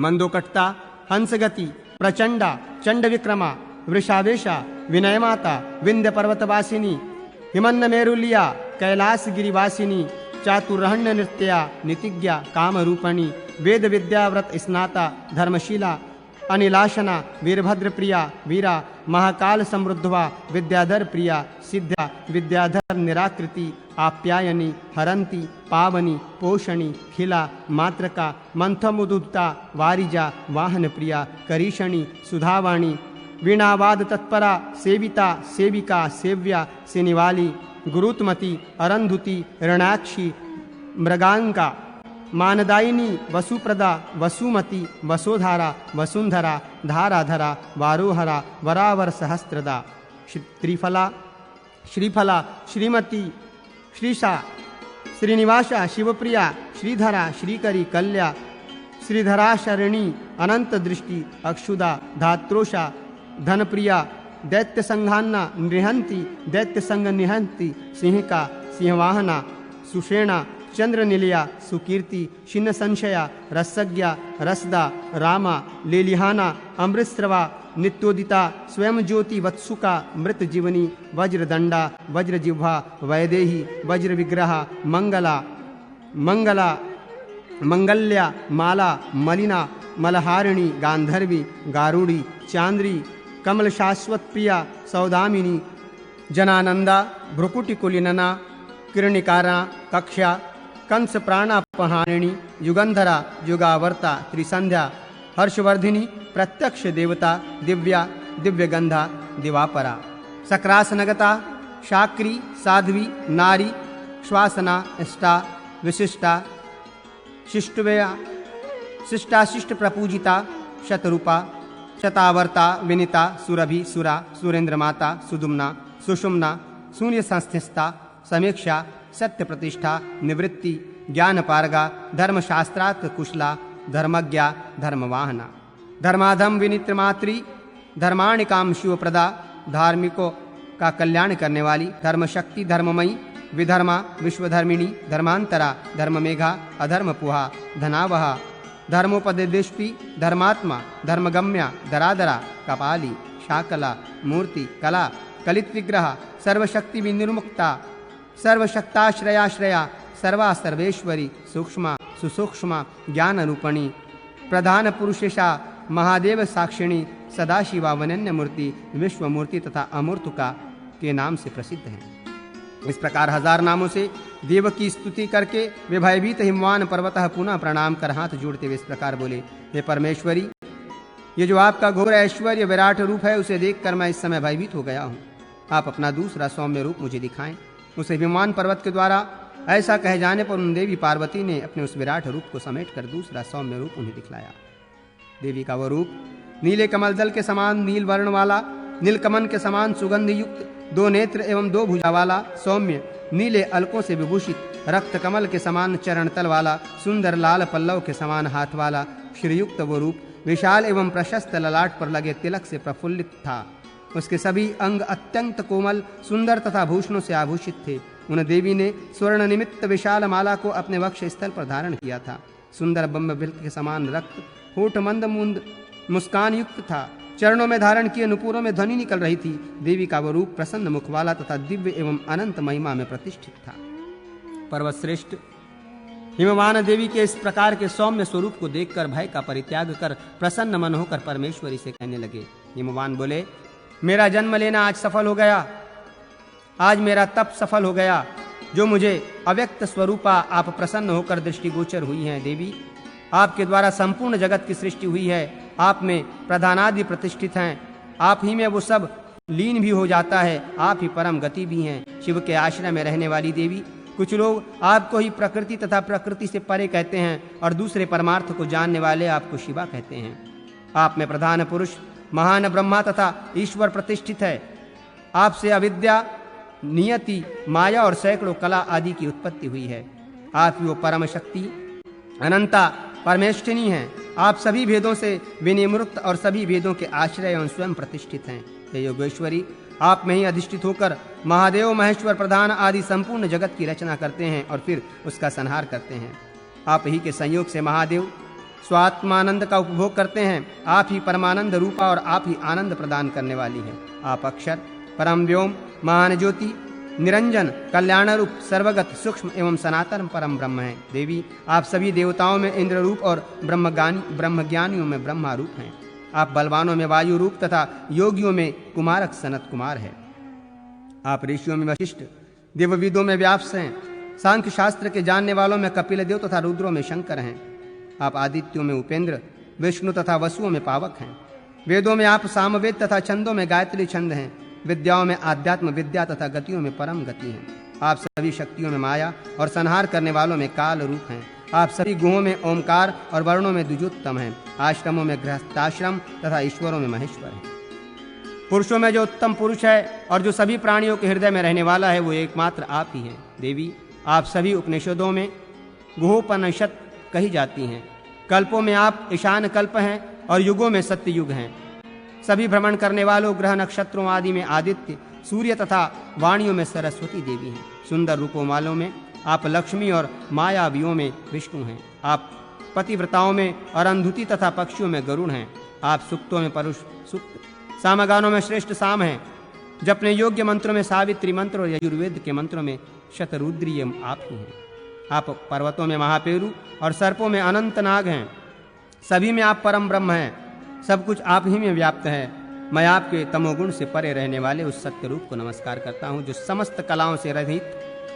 मंदोकटता हंसगति प्रचंडा चंड विक्रमा वृषावेशा विनयमाता विंध्य पर्वतवासिनी हिमन्न मेरुलिया कैलास गिरिवासिनी चातुर्हण्य नृत्या नितिज्ञा कामरूपणी वेद विद्याव्रत स्नाता धर्मशीला अनिलाशना वीरभद्र प्रिया वीरा महाकाल समृद्धवा विद्याधर प्रिया सिद्ध्या विद्याधर निराकृति आप्यायनी हरंती पावनी पोषणी खिला मात्रका मंथमुदुता वारिजा वाहन प्रिया करीषणी सुधावाणी वीणावाद तत्परा सेविता सेविका सेव्या सिनिवाली गुरुतमती अरंधुति ऋणाक्षी मृगांका मानदायिनी वसुप्रदा वसुमती वसोधारा वसुंधरा धाराधरा वारोहरा वरावर सहस्त्रदा त्रिफला श्रीफला श्रीमती श्रीशा श्रीनिवासा शिवप्रिया श्रीधरा श्रीकरी कल्या श्रीधरा शरणी अनंत दृष्टि अक्षुदा धात्रोषा धनप्रिया दैत्य संघान्ना निहंती दैत्य संग निहंती सिंहिका सिंहवाहना सुषेणा चंद्र निलया सुकीर्ति शिन्न संशया रसज्ञा रसदा रामा लेलिहाना अमृतस्रवा नित्योदिता स्वयं ज्योति वत्सुका मृत जीवनी वज्रदंडा वज्रजिह्वा वैदेही वज्र विग्रह मंगला मंगला मंगल्या माला मलिना मलहारिणी गांधर्वी गारुड़ी चांद्री कमल शाश्वत प्रिया सौदामिनी जनानंदा भ्रुकुटिकुलिनना किरणिकारा कक्षा कंस प्राणापहारिणी युगंधरा युगावर्ता त्रिसंध्या हर्षवर्धिनी प्रत्यक्ष देवता दिव्या दिव्यगंधा दिवापरा सक्रासनगता शाक्री साध्वी नारी श्वासना इष्टा विशिष्टा शिष्टव्या शिष्टाशिष्ट प्रपूजिता शतरूपा शतावर्ता विनिता सुरभि सुरा सुरेंद्र माता सुदुम्ना सुषुम्ना शून्य संस्थिस्ता समीक्षा सत्य प्रतिष्ठा निवृत्ति ज्ञान पारगा धर्मशास्त्रार्थ कुशला धर्मज्ञा धर्मवाहना धर्माधम विनित्र मात्री धर्माणिकाम शिवप्रदा धार्मिकों का कल्याण करने वाली धर्मशक्ति धर्ममयी विधर्मा विश्वधर्मिणी धर्मांतरा धर्ममेघा अधर्मपुहा धनावहा धर्मोपदेष्टि धर्मात्मा धर्मगम्या दरादरा कपाली शाकला मूर्ति कला कलित विग्रह सर्वशक्ति विनिर्मुक्ता सर्वशक्ताश्रयाश्रया सर्वा सर्वेश्वरी सूक्ष्मा सुसूक्ष्मा ज्ञान रूपणी प्रधान पुरुषेशा महादेव साक्षिणी सदाशिवा वनन्य मूर्ति विश्वमूर्ति तथा अमूर्तुका के नाम से प्रसिद्ध हैं। इस प्रकार 1000 नामों से देव की स्तुति करके वे भयभीत हिमवान पर्वतः पुनः प्रणाम कर हाथ जोड़ते हुए इस प्रकार बोले, हे परमेश्वरी, ये जो आपका घोर ऐश्वर्य विराट रूप है उसे देखकर मैं इस समय भयभीत हो गया हूँ। आप अपना दूसरा सौम्य रूप मुझे दिखाएं। उस हिमवान पर्वत के द्वारा ऐसा कहे जाने पर उन देवी पार्वती ने अपने उस विराट रूप को समेटकर दूसरा सौम्य रूप उन्हें दिखलाया। देवी का वह रूप नीले कमल दल के समान नील वर्ण वाला, नीलकमन के समान सुगंध युक्त, 2 नेत्र एवं 2 भुजा वाला, सौम्य नीले अलकों से विभूषित, रक्त कमल के समान चरण तल वाला, सुंदर लाल पल्लव के समान हाथ वाला, श्रीयुक्त वो रूप विशाल एवं प्रशस्त ललाट पर लगे तिलक से प्रफुल्लित था। उसके सभी अंग अत्यंत कोमल, सुंदर तथा भूषणों से आभूषित थे। उन देवी ने स्वर्ण निमित्त विशाल माला को अपने वक्ष स्थल पर धारण किया था। सुंदर बम्बबिल्क के समान रक्त, होठ मंद मुंद मुस्कान युक्त था। चरणों में धारण किए नुपुरों में ध्वनि निकल रही थी। देवी का वो रूप प्रसन्न मुख वाला तथा दिव्य एवं अनंत महिमा में प्रतिष्ठित था। पर्वत श्रेष्ठ हिमवान देवी के इस प्रकार के सौम्य स्वरूप को देखकर भय का परित्याग कर प्रसन्न मन होकर परमेश्वरी से कहने लगे। हिमवान बोले, मेरा जन्म लेना आज सफल हो गया। आज मेरा तप सफल हो गया। जो मुझे अव्यक्त स्वरूपा आप प्रसन्न होकर दृष्टिगोचर हुई हैं। देवी, आपके द्वारा संपूर्ण जगत की सृष्टि हुई है। आप में प्रधानादि प्रतिष्ठित हैं। आप ही में वो सब लीन भी हो जाता है। आप ही परम गति भी हैं। शिव के आश्रय में रहने वाली देवी, कुछ लोग आपको ही प्रकृति तथा प्रकृति से परे कहते हैं और दूसरे परमार्थ को जानने वाले आपको शिवा कहते हैं। आप में प्रधान पुरुष महान ब्रह्मा तथा ईश्वर प्रतिष्ठित है। आपसे अविद्या, नियति, माया और सैकड़ों कला आदि की उत्पत्ति हुई है। आप ही वो परम शक्ति अनंता परमेष्ठिनी हैं। आप सभी भेदों से विनिवृत्त और सभी भेदों के आश्रय एवं स्वयं प्रतिष्ठित हैं। हे योगेश्वरी, आप में ही अधिष्ठित होकर महादेव, महेश्वर, प्रधान आदि संपूर्ण जगत की रचना करते हैं और फिर उसका संहार करते हैं। आप ही के संयोग से महादेव स्वात्मानंद का उपभोग करते हैं। आप ही परमानंद रूपा और आप ही आनंद प्रदान करने वाली हैं। आप अक्षर, परम व्योम, महान ज्योति, निरंजन, कल्याण रूप, सर्वगत, सूक्ष्म एवं सनातन परम ब्रह्म हैं। देवी, आप सभी देवताओं में इंद्र रूप और ब्रह्मज्ञानियों में ब्रह्मा रूप हैं। आप बलवानों में वायु रूप तथा योगियों में कुमारक सनत कुमार है। आप ऋषियों में वशिष्ठ, देवविदों में व्यास हैं। सांख्य शास्त्र के जानने वालों में कपिल देव तथा रुद्रों में शंकर हैं। आप आदित्यों में उपेंद्र, विष्णु तथा वसुओं में पावक हैं। वेदों में आप सामवेद तथा छंदों में गायत्री छंद हैं। विद्याओं में आध्यात्म विद्या तथा गतियों में परम गति हैं। आप सभी शक्तियों में माया और संहार करने वालों में काल रूप हैं। आप सभी गुहों में ओमकार और वर्णों में द्विजोत्तम हैं। आश्रमों में गृहस्थाश्रम तथा ईश्वरों में महेश्वर हैं। पुरुषों में जो उत्तम पुरुष है और जो सभी प्राणियों के हृदय में रहने वाला है वो एकमात्र आप ही हैं। देवी, आप सभी उपनिषदों में गुहोपनिषद कही जाती हैं। कल्पों में आप ईशान कल्प हैं और युगों में सत्य युग हैं। सभी भ्रमण करने वालों ग्रह नक्षत्रों आदि में आदित्य, सूर्य तथा वाणियों में सरस्वती देवी हैं। सुंदर रूपों वालों में आप लक्ष्मी और मायावियों में विष्णु हैं। आप पतिव्रताओं में अरुंधति तथा पक्षियों में गरुड़ हैं। आप सुक्तों में परुष सुक्त, सामगानों में श्रेष्ठ साम हैं। जपने योग्य मंत्रों में सावित्री मंत्र और यजुर्वेद के मंत्रों में शतरुद्रीय आप ही हैं। आप पर्वतों में महापेरु और सर्पों में अनंत नाग हैं। सभी में आप परम ब्रह्म हैं। सब कुछ आप ही में व्याप्त है। मैं आपके तमोगुण से परे रहने वाले उस सत्य रूप को नमस्कार करता हूँ जो समस्त कलाओं से रहित,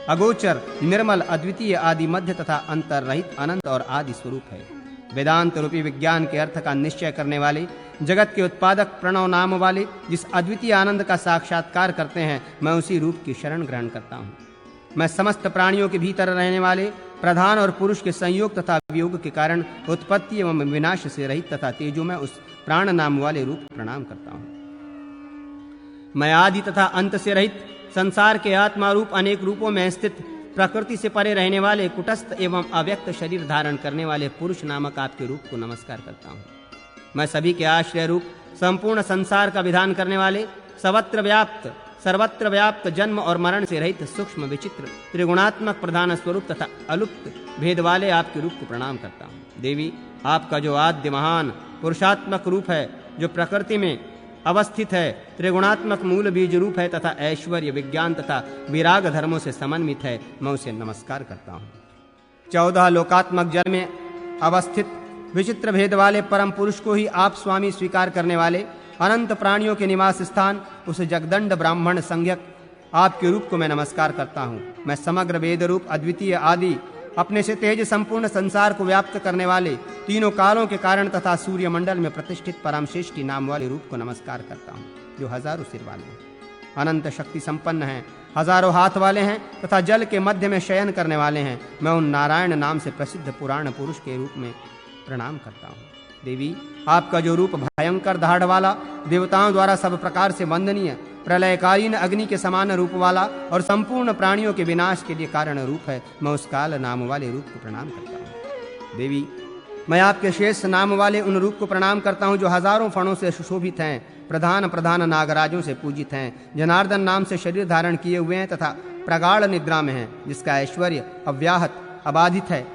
अगोचर, निर्मल, अद्वितीय, आदि मध्य तथा अंतर रहित अनंत और आदि स्वरूप है। वेदांत रूपी विज्ञान के अर्थ का निश्चय करने वाले, जगत के उत्पादक, प्रणव नाम वाले, जिस अद्वितीय आनंद का साक्षात्कार करते हैं, मैं उसी रूप की शरण ग्रहण करता हूँ। मैं समस्त प्राणियों के भीतर रहने वाले प्रधान और पुरुष के संयोग तथा वियोग के कारण उत्पत्ति एवं विनाश से रहित तथा तेजो में उस प्राण नाम वाले रूप प्रणाम करता हूँ। मैं आदि तथा अंत से रहित संसार के आत्मा रूप अनेक रूपों में स्थित प्रकृति से परे रहने वाले कुटस्थ एवं अव्यक्त शरीर धारण करने वाले पुरुष नामक आपके रूप को नमस्कार करता हूँ। मैं सभी के आश्रय रूप संपूर्ण संसार का विधान करने वाले सर्वत्र व्याप्त जन्म और मरण से रहित सूक्ष्म विचित्र त्रिगुणात्मक प्रधान स्वरूप तथा अलुप्त भेद वाले आपके रूप को प्रणाम करता हूँ। देवी, आपका जो आद्य महान पुरुषात्मक रूप है, जो प्रकृति में अवस्थित है, त्रिगुणात्मक मूल बीज रूप है तथा ऐश्वर्य, विज्ञान तथा विराग धर्मों से समन्वित है, मैं उसे नमस्कार करता हूँ। 14 लोकात्मक जल में अवस्थित विचित्र भेद वाले परम पुरुष को ही आप स्वामी स्वीकार करने वाले, अनंत प्राणियों के निवास स्थान, उस जगदंड ब्राह्मण संज्ञक आपके रूप को मैं नमस्कार करता हूँ। मैं समग्र वेद रूप अद्वितीय आदि अपने से तेज संपूर्ण संसार को व्याप्त करने वाले तीनों कालों के कारण तथा सूर्य मंडल में प्रतिष्ठित परमश्रेष्ठी नाम वाले रूप को नमस्कार करता हूँ, जो हजारों सिर वाले हैं, अनंत शक्ति संपन्न हैं, हजारों हाथ वाले हैं तथा जल के मध्य में शयन करने वाले हैं। मैं उन नारायण नाम से प्रसिद्ध पुराण पुरुष के रूप में प्रणाम करता हूँ। देवी, आपका जो रूप भयंकर दहाड़ वाला, देवताओं द्वारा सब प्रकार से वंदनीय, प्रलयकालीन अग्नि के समान रूप वाला और संपूर्ण प्राणियों के विनाश के लिए कारण रूप है, मैं उस काल नाम वाले रूप को प्रणाम करता हूँ। देवी, मैं आपके शेष नाम वाले उन रूप को प्रणाम करता हूँ जो हजारों फणों से सुशोभित हैं, प्रधान प्रधान नागराजों से पूजित हैं, जनार्दन नाम से शरीर धारण किए हुए हैं तथा प्रगाढ़ निद्रा में हैं, जिसका ऐश्वर्य अव्याहत अबाधित है,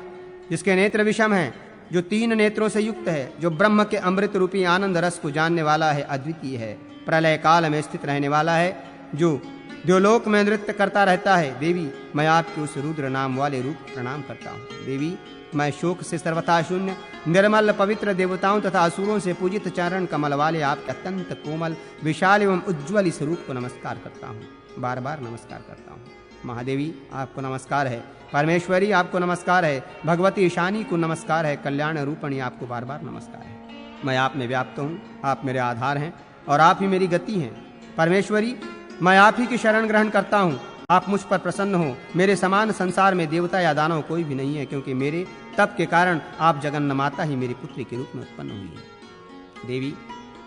जिसके नेत्र विषम हैं, जो 3 नेत्रों से युक्त है, जो ब्रह्म के अमृत रूपी आनंद रस को जानने वाला है, अद्वितीय है, प्रलय काल में स्थित रहने वाला है, जो द्योलोक में नृत्य करता रहता है। देवी, मैं आपके उस रुद्र नाम वाले रूप प्रणाम करता हूँ। देवी, मैं शोक से सर्वथा शून्य, निर्मल पवित्र देवताओं तथा असुरों से पूजित चरण कमल वाले आपके अत्यंत कोमल विशाल एवं उज्ज्वल इस रूप को नमस्कार करता हूँ, बार बार नमस्कार करता हूँ। महादेवी, आपको नमस्कार है। परमेश्वरी, आपको नमस्कार है। भगवती ईशानी को नमस्कार है। कल्याण रूपणी, आपको बार बार नमस्कार है। मैं आप में व्याप्त हूँ, आप मेरे आधार हैं और आप ही मेरी गति हैं। परमेश्वरी, मैं आप ही की शरण ग्रहण करता हूँ। आप मुझ पर प्रसन्न हो। मेरे समान संसार में देवता या दानव कोई भी नहीं है, क्योंकि मेरे तप के कारण आप जगन्न माता ही मेरी पुत्री के रूप में उत्पन्न हुई है। देवी,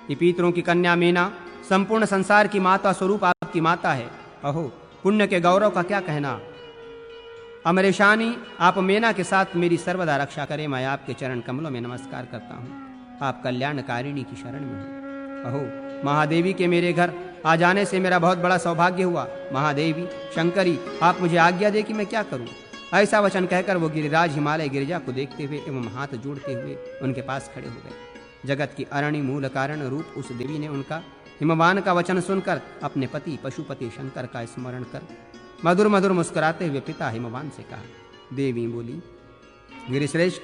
ये पितरों की कन्या मीना संपूर्ण संसार की माता स्वरूप आपकी माता है। अहो, पुण्य के गौरव का क्या कहना। अमरेशानी, आप मेना के साथ मेरी सर्वदा रक्षा करें। मैं आपके चरण कमलों में नमस्कार करता हूँ। आप कल्याणकारिणी की शरण में हो। अहो, महादेवी के मेरे घर आ जाने से मेरा बहुत बड़ा सौभाग्य हुआ। महादेवी, शंकरी, आप मुझे आज्ञा दे कि मैं क्या करूं। ऐसा वचन कहकर वो गिरिराज हिमालय गिरिजा को देखते हुए एवं हाथ जोड़ते हुए उनके पास खड़े हो गए। जगत की अरणि मूल कारण रूप उस देवी ने उनका हिमवान का वचन सुनकर अपने पति पशुपति शंकर का स्मरण कर मधुर मधुर मुस्कुराते हुए पिता हिमवान से कहा। देवी बोली, गिरिश्रेष्ठ,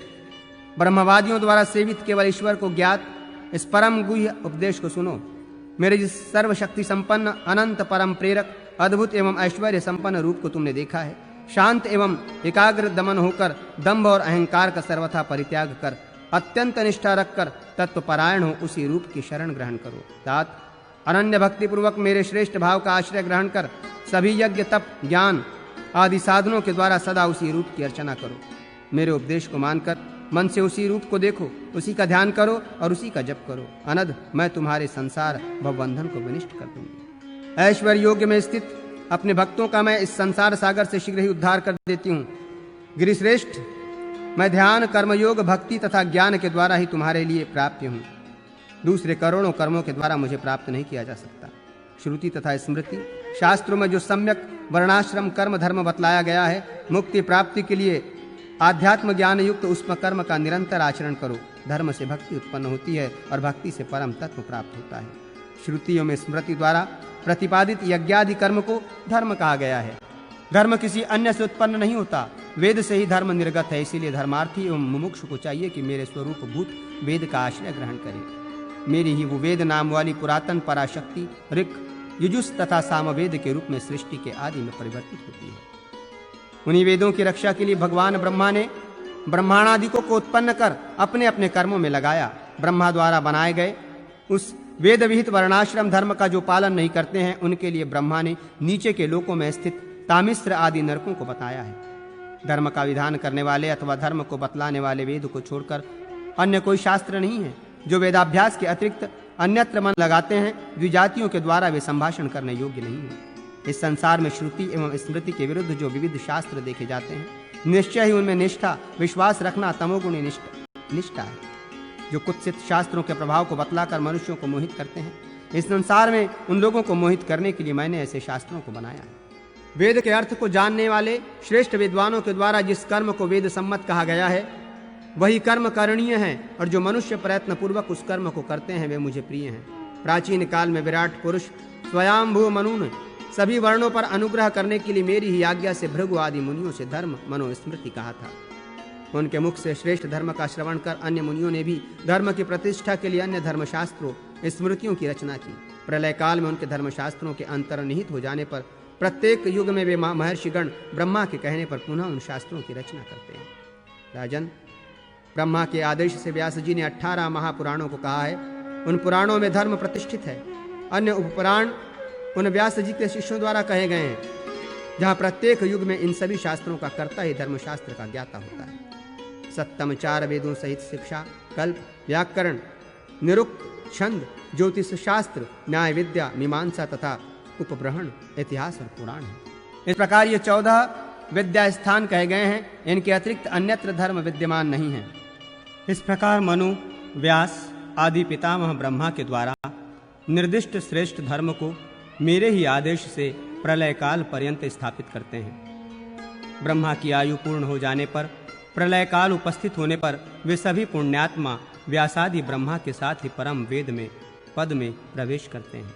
ब्रह्मवादियों द्वारा सेवित केवल ईश्वर को ज्ञात इस परम गुह्य उपदेश को सुनो। मेरे जिस सर्वशक्ति संपन्न अनंत परम प्रेरक अद्भुत एवं ऐश्वर्य संपन्न रूप को तुमने देखा है, शांत एवं एकाग्र दमन होकर दंभ और अहंकार का सर्वथा परित्याग कर अत्यंत निष्ठा रखकर तत्वपरायण हो उसी रूप की शरण ग्रहण करो। तात, अनन्य भक्ति पूर्वक मेरे श्रेष्ठ भाव का आश्रय ग्रहण कर सभी यज्ञ तप ज्ञान आदि साधनों के द्वारा सदा उसी रूप की अर्चना करो। मेरे उपदेश को मानकर मन से उसी रूप को देखो, उसी का ध्यान करो और उसी का जप करो। अनद, मैं तुम्हारे संसार भवबंधन को विनिष्ट कर दूंगी। ऐश्वर्य योग्य में स्थित अपने भक्तों का मैं इस संसार सागर से शीघ्र ही उद्धार कर देती हूँ। गिरिश्रेष्ठ, मैं ध्यान कर्मयोग भक्ति तथा ज्ञान के द्वारा ही तुम्हारे लिए प्राप्य हूँ। दूसरे करोड़ों कर्मों के द्वारा मुझे प्राप्त नहीं किया जा सकता। श्रुति तथा स्मृति शास्त्रों में जो सम्यक वर्णाश्रम कर्म धर्म बतलाया गया है, मुक्ति प्राप्ति के लिए आध्यात्म ज्ञान युक्त उसमें कर्म का निरंतर आचरण करो। धर्म से भक्ति उत्पन्न होती है और भक्ति से परम तत्व प्राप्त होता है। श्रुतियों में स्मृति द्वारा प्रतिपादित यज्ञादि कर्म को धर्म कहा गया है। धर्म किसी अन्य से उत्पन्न नहीं होता, वेद से ही धर्म निर्गत है। इसीलिए धर्मार्थी एवं मुमुक्षु को चाहिए कि मेरे स्वरूप भूत वेद का आश्रय ग्रहण करे। मेरी ही वो वेद नाम वाली पुरातन पराशक्ति ऋक् युजुस तथा सामवेद के रूप में सृष्टि के आदि में परिवर्तित होती है। उन्हीं वेदों की रक्षा के लिए भगवान ब्रह्मा ने ब्रह्माणादिकों को उत्पन्न कर अपने अपने कर्मों में लगाया। ब्रह्मा द्वारा बनाए गए उस वेद विहित वर्णाश्रम धर्म का जो पालन नहीं करते हैं, उनके लिए ब्रह्मा ने नीचे के लोकों में स्थित तामिश्र आदि नरकों को बताया है। धर्म का विधान करने वाले अथवा धर्म को बतलाने वाले वेद को छोड़कर अन्य कोई शास्त्र नहीं है। जो वेदाभ्यास के अतिरिक्त अन्यत्र मन लगाते हैं, द्विजातियों के द्वारा वे संभाषण करने योग्य नहीं है। इस संसार में श्रुति एवं स्मृति के विरुद्ध जो विविध शास्त्र देखे जाते हैं, निश्चय ही उनमें निष्ठा विश्वास रखना तमोगुणी निष्ठा है, जो कुत्सित शास्त्रों के प्रभाव को बतलाकर मनुष्यों को मोहित करते हैं। इस संसार में उन लोगों को मोहित करने के लिए मैंने ऐसे शास्त्रों को बनाया है। वेद के अर्थ को जानने वाले श्रेष्ठ विद्वानों के द्वारा जिस कर्म को वेद सम्मत कहा गया है, वही कर्म करणीय है, और जो मनुष्य प्रयत्न पूर्वक उस कर्म को करते हैं वे मुझे प्रिय हैं। प्राचीन काल में विराट पुरुष स्वयंभू मनु ने सभी वर्णों पर अनुग्रह करने के लिए मेरी ही आज्ञा से भृगु आदि मुनियों से धर्म मनोस्मृति कहा था। उनके मुख से श्रेष्ठ धर्म का श्रवण कर अन्य मुनियों ने भी धर्म की प्रतिष्ठा के लिए अन्य धर्मशास्त्रों स्मृतियों की रचना की। प्रलय काल में उनके धर्मशास्त्रों के अंतर्निहित हो जाने पर प्रत्येक युग में वे महर्षिगण ब्रह्मा के कहने पर पुनः उन शास्त्रों की रचना करते हैं। राजन, ब्रह्मा के आदेश से व्यास जी ने 18 महापुराणों को कहा है। उन पुराणों में धर्म प्रतिष्ठित है। अन्य उपपुराण उन व्यास जी के शिष्यों द्वारा कहे गए हैं, जहाँ प्रत्येक युग में इन सभी शास्त्रों का कर्ता ही धर्मशास्त्र का ज्ञाता होता है। सप्तम 4 वेदों सहित शिक्षा, कल्प, व्याकरण, निरुक्त, छंद, ज्योतिष शास्त्र, न्याय विद्या, मीमांसा तथा उपब्रहण, इतिहास और पुराण है। इस प्रकार ये 14 विद्या स्थान कहे गए हैं। इनके अतिरिक्त अन्यत्र धर्म विद्यमान नहीं है। इस प्रकार मनु, व्यास आदि पितामह ब्रह्मा के द्वारा निर्दिष्ट श्रेष्ठ धर्म को मेरे ही आदेश से प्रलय काल पर्यंत स्थापित करते हैं। ब्रह्मा की आयु पूर्ण हो जाने पर, प्रलय काल उपस्थित होने पर वे सभी पुण्यात्मा व्यासादि ब्रह्मा के साथ ही परम वेद में पद में प्रवेश करते हैं।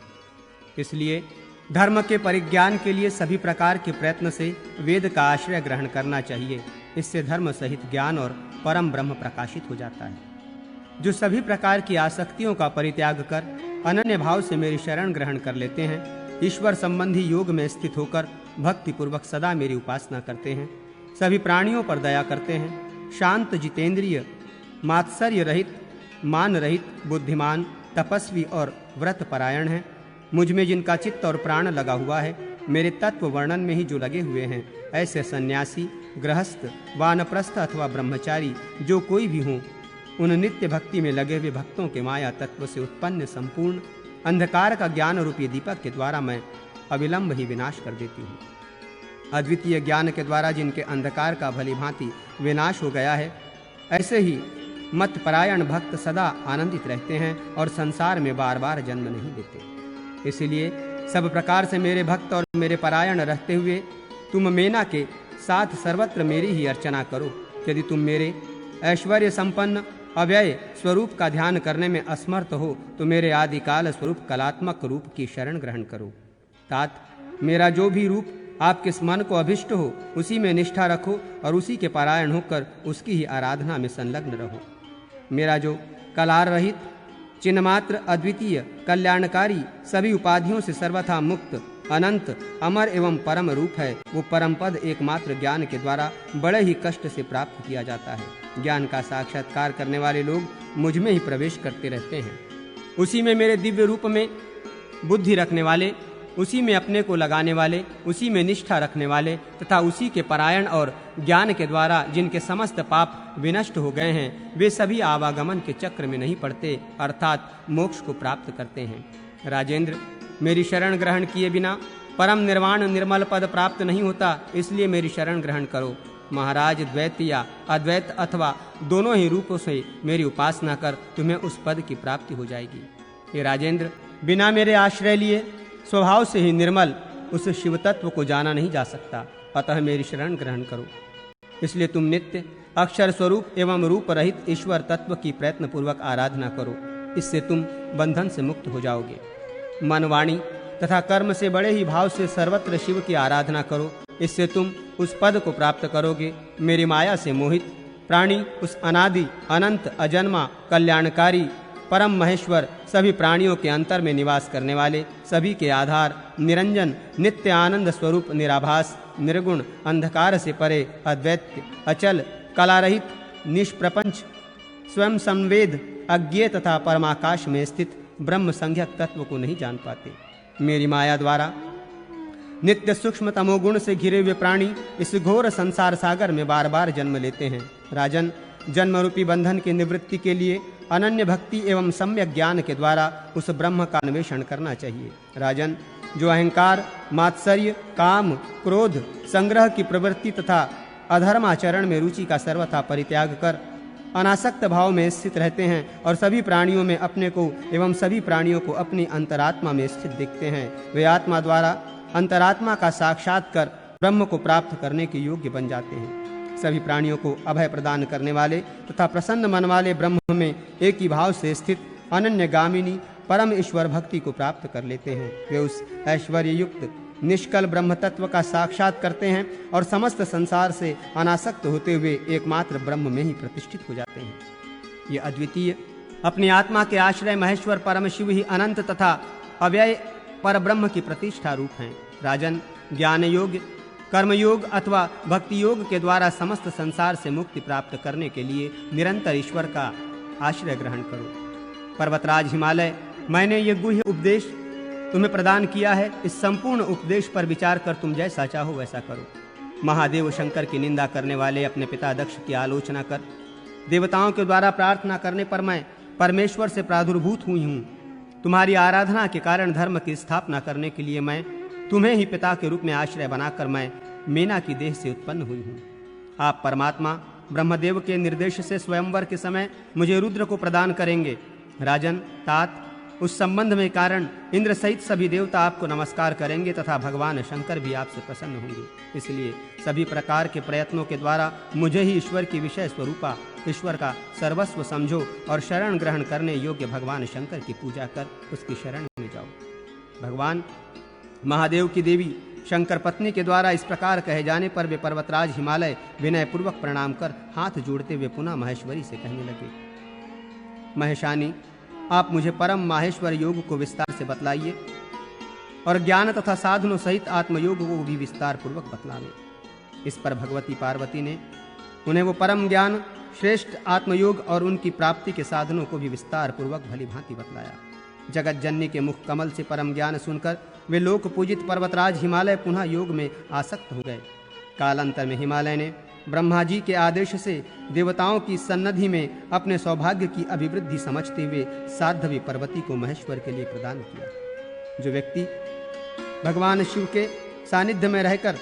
इसलिए धर्म के परिज्ञान के लिए सभी प्रकार के प्रयत्न से वेद का आश्रय ग्रहण करना चाहिए। इससे धर्म सहित ज्ञान और परम ब्रह्म प्रकाशित हो जाता है। जो सभी प्रकार की आसक्तियों का परित्याग कर अनन्य भाव से मेरी शरण ग्रहण कर लेते हैं, ईश्वर संबंधी योग में स्थित होकर भक्ति पूर्वक सदा मेरी उपासना करते हैं, सभी प्राणियों पर दया करते हैं, शांत, जितेंद्रिय, मात्सर्य रहित, मान रहित, बुद्धिमान, तपस्वी और व्रत परायण हैं, मुझ में जिनका चित्त और प्राण लगा हुआ है, मेरे तत्व वर्णन में ही जो लगे हुए हैं, ऐसे सन्यासी, गृहस्थ, वानप्रस्थ अथवा ब्रह्मचारी जो कोई भी हों, उन नित्य भक्ति में लगे हुए भक्तों के माया तत्व से उत्पन्न संपूर्ण अंधकार का ज्ञान रूपी दीपक के द्वारा मैं अविलंब ही विनाश कर देती हूँ। अद्वितीय ज्ञान के द्वारा जिनके अंधकार का भली भांति विनाश हो गया है, ऐसे ही मत परायण भक्त सदा आनंदित रहते हैं और संसार में बार बार जन्म नहीं लेते। इसलिए सब प्रकार से मेरे भक्त और मेरे परायण रहते हुए तुम मेना के साथ सर्वत्र मेरी ही अर्चना करो। यदि तुम मेरे ऐश्वर्य संपन्न अव्यय स्वरूप का ध्यान करने में असमर्थ हो तो मेरे आदिकाल स्वरूप कलात्मक रूप की शरण ग्रहण करो। तात, मेरा जो भी रूप आपके मन को अभिष्ट हो उसी में निष्ठा रखो और उसी के पारायण होकर उसकी ही आराधना में संलग्न रहो। मेरा जो कलार रहित, चिन्हमात्र, अद्वितीय, कल्याणकारी, सभी उपाधियों से सर्वथा मुक्त, अनंत, अमर एवं परम रूप है, वो परम पद एकमात्र ज्ञान के द्वारा बड़े ही कष्ट से प्राप्त किया जाता है। ज्ञान का साक्षात्कार करने वाले लोग मुझ में ही प्रवेश करते रहते हैं। उसी में मेरे दिव्य रूप में बुद्धि रखने वाले, उसी में अपने को लगाने वाले, उसी में निष्ठा रखने वाले तथा उसी के परायण और ज्ञान के द्वारा जिनके समस्त पाप विनष्ट हो गए हैं, वे सभी आवागमन के चक्र में नहीं पड़ते, अर्थात मोक्ष को प्राप्त करते हैं। राजेंद्र, मेरी शरण ग्रहण किए बिना परम निर्वाण निर्मल पद प्राप्त नहीं होता, इसलिए मेरी शरण ग्रहण करो। महाराज, द्वैत या अद्वैत अथवा दोनों ही रूपों से मेरी उपासना कर तुम्हें उस पद की प्राप्ति हो जाएगी। ये राजेंद्र, बिना मेरे आश्रय लिए स्वभाव से ही निर्मल उस शिव तत्व को जाना नहीं जा सकता, अतः मेरी शरण ग्रहण करो। इसलिए तुम नित्य अक्षर स्वरूप एवं रूप रहित ईश्वर तत्व की प्रयत्न पूर्वक आराधना करो। इससे तुम बंधन से मुक्त हो जाओगे। मन, वाणी तथा कर्म से बड़े ही भाव से सर्वत्र शिव की आराधना करो। इससे तुम उस पद को प्राप्त करोगे। मेरी माया से मोहित प्राणी उस अनादि, अनंत, अजन्मा, कल्याणकारी परम महेश्वर, सभी प्राणियों के अंतर में निवास करने वाले, सभी के आधार, निरंजन, नित्य आनंद स्वरूप, निराभास, निर्गुण, अंधकार से परे, अद्वैत, अचल, कलारहित, निष्प्रपंच, स्वयं संवेद, अज्ञेय तथा परमाकाश में स्थित ब्रह्म संज्ञक तत्व को नहीं जान पाते। मेरी माया द्वारा नित्य सूक्ष्म तमोगुण से घिरे हुए प्राणी इस घोर संसार सागर में बार बार जन्म लेते हैं। राजन, जन्म रूपी बंधन की निवृत्ति के लिए अनन्य भक्ति एवं सम्यक ज्ञान के द्वारा उस ब्रह्म का अन्वेषण करना चाहिए। राजन, जो अहंकार, मात्सर्य, काम, क्रोध, संग्रह की प्रवृत्ति तथा अधर्माचरण में रुचि का सर्वथा परित्याग कर अनासक्त भाव में स्थित रहते हैं और सभी प्राणियों में अपने को एवं सभी प्राणियों को अपनी अंतरात्मा में स्थित देखते हैं, वे आत्मा द्वारा अंतरात्मा का साक्षात कर ब्रह्म को प्राप्त करने के योग्य बन जाते हैं। सभी प्राणियों को अभय प्रदान करने वाले तथा प्रसन्न मन वाले ब्रह्म में एक ही भाव से स्थित अनन्य गामिनी परम ईश्वर भक्ति को प्राप्त कर लेते हैं। वे उस ऐश्वर्य युक्त निष्कल ब्रह्म तत्व का साक्षात करते हैं और समस्त संसार से अनासक्त होते हुए एकमात्र ब्रह्म में ही प्रतिष्ठित हो जाते हैं। ये अद्वितीय अपनी आत्मा के आश्रय महेश्वर परम शिव ही अनंत तथा अव्यय पर ब्रह्म की प्रतिष्ठा रूप हैं। राजन, ज्ञान योग, कर्मयोग अथवा भक्ति योग के द्वारा समस्त संसार से मुक्ति प्राप्त करने के लिए निरंतर ईश्वर का आश्रय ग्रहण करो। पर्वतराज हिमालय, मैंने ये गुह्य उपदेश तुम्हें प्रदान किया है। इस संपूर्ण उपदेश पर विचार कर तुम जैसा चाहो वैसा करो। महादेव शंकर की निंदा करने वाले अपने पिता दक्ष की आलोचना कर देवताओं के द्वारा प्रार्थना करने पर मैं परमेश्वर से प्रादुर्भूत हुई हूँ। तुम्हारी आराधना के कारण धर्म की स्थापना करने के लिए मैं तुम्हें ही पिता के रूप में आश्रय बनाकर मैं मीना की देह से उत्पन्न हुई हूँ। आप परमात्मा ब्रह्मदेव के निर्देश से स्वयंवर के समय मुझे रुद्र को प्रदान करेंगे। राजन तात, उस संबंध में कारण इंद्र सहित सभी देवता आपको नमस्कार करेंगे तथा भगवान शंकर भी आपसे प्रसन्न होंगे। इसलिए सभी प्रकार के प्रयत्नों के द्वारा मुझे ही ईश्वर की विषय स्वरूपा, ईश्वर का सर्वस्व समझो और शरण ग्रहण करने योग्य भगवान शंकर की पूजा कर उसकी शरण में जाओ। भगवान महादेव की देवी शंकर पत्नी के द्वारा इस प्रकार कहे जाने पर वे पर्वतराज हिमालय विनय पूर्वक प्रणाम कर हाथ जोड़ते हुए पुनः महेश्वरी से कहने लगे, महेशानी, आप मुझे परम माहेश्वर योग को विस्तार से बतलाइए और ज्ञान तथा साधनों सहित आत्मयोग को भी विस्तार पूर्वक बतलावे। इस पर भगवती पार्वती ने उन्हें वो परम ज्ञान, श्रेष्ठ आत्मयोग और उनकी प्राप्ति के साधनों को भी विस्तार पूर्वक भली भांति बतलाया। जगत जननी के मुख कमल से परम ज्ञान सुनकर वे लोक पूजित पर्वतराज हिमालय पुनः योग में आसक्त हो गए। कालांतर में हिमालय ने ब्रह्मा जी के आदेश से देवताओं की सन्निधि में अपने सौभाग्य की अभिवृद्धि समझते हुए साध्वी पार्वती को महेश्वर के लिए प्रदान किया। जो व्यक्ति भगवान शिव के सानिध्य में रहकर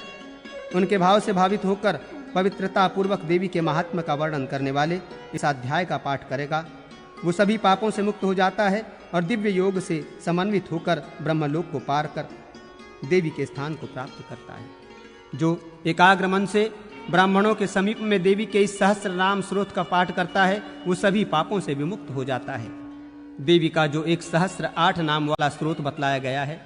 उनके भाव से भावित होकर पवित्रता पूर्वक देवी के महात्म्य का वर्णन करने वाले इस अध्याय का पाठ करेगा, वो सभी पापों से मुक्त हो जाता है और दिव्य योग से समन्वित होकर ब्रह्मलोक को पार कर देवी के स्थान को प्राप्त करता है। जो एकाग्र मन से ब्राह्मणों के समीप में देवी के इस सहस्त्र नाम स्रोत का पाठ करता है, वो सभी पापों से विमुक्त हो जाता है। देवी का जो 108 नाम वाला स्रोत बतलाया गया है,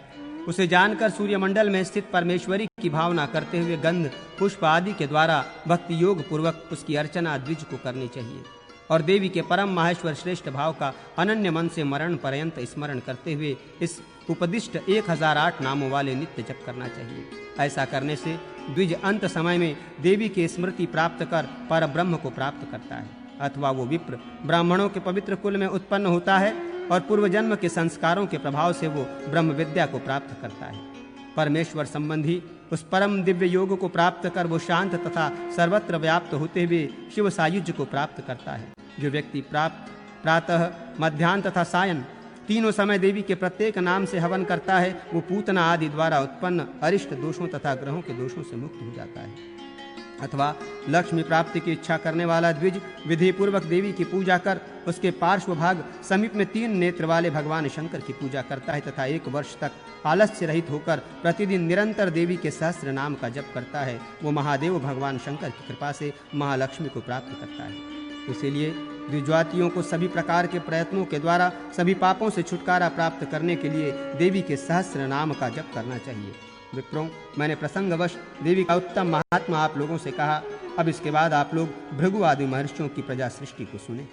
उसे जानकर सूर्यमंडल में स्थित परमेश्वरी की भावना करते हुए गंध पुष्प आदि के द्वारा भक्ति योग पूर्वक उसकी अर्चना द्विज को करनी चाहिए और देवी के परम माहेश्वर श्रेष्ठ भाव का अनन्य मन से मरण पर्यंत स्मरण करते हुए इस उपदिष्ट 1008 नामों वाले नित्य जप करना चाहिए। ऐसा करने से द्विज अंत समय में देवी की स्मृति प्राप्त कर पर ब्रह्म को प्राप्त करता है, अथवा वो विप्र ब्राह्मणों के पवित्र कुल में उत्पन्न होता है और पूर्व जन्म के संस्कारों के प्रभाव से वो ब्रह्म विद्या को प्राप्त करता है। परमेश्वर संबंधी उस परम दिव्य योग को प्राप्त कर वो शांत तथा सर्वत्र व्याप्त होते हुए शिव सायुज्य को प्राप्त करता है। जो व्यक्ति प्रातः, मध्याह्न तथा सायं तीनों समय देवी के प्रत्येक नाम से हवन करता है, वो पूतना आदि द्वारा उत्पन्न अरिष्ट दोषों तथा ग्रहों के दोषों से मुक्त हो जाता है। अथवा लक्ष्मी प्राप्ति की इच्छा करने वाला द्विज विधि पूर्वक देवी की पूजा कर उसके पार्श्व भाग समीप में 3 नेत्र वाले भगवान शंकर की पूजा करता है तथा 1 वर्ष तक आलस्य रहित होकर प्रतिदिन निरंतर देवी के सहस्त्र नाम का जप करता है, वो महादेव भगवान शंकर की कृपा से महालक्ष्मी को प्राप्त करता है। इसीलिए द्विजातियों को सभी प्रकार के प्रयत्नों के द्वारा सभी पापों से छुटकारा प्राप्त करने के लिए देवी के सहस्त्र नाम का जप करना चाहिए। विप्रों, मैंने प्रसंगवश देवी का उत्तम महात्मा आप लोगों से कहा। अब इसके बाद आप लोग भृगु आदि महर्षियों की प्रजा सृष्टि को सुने।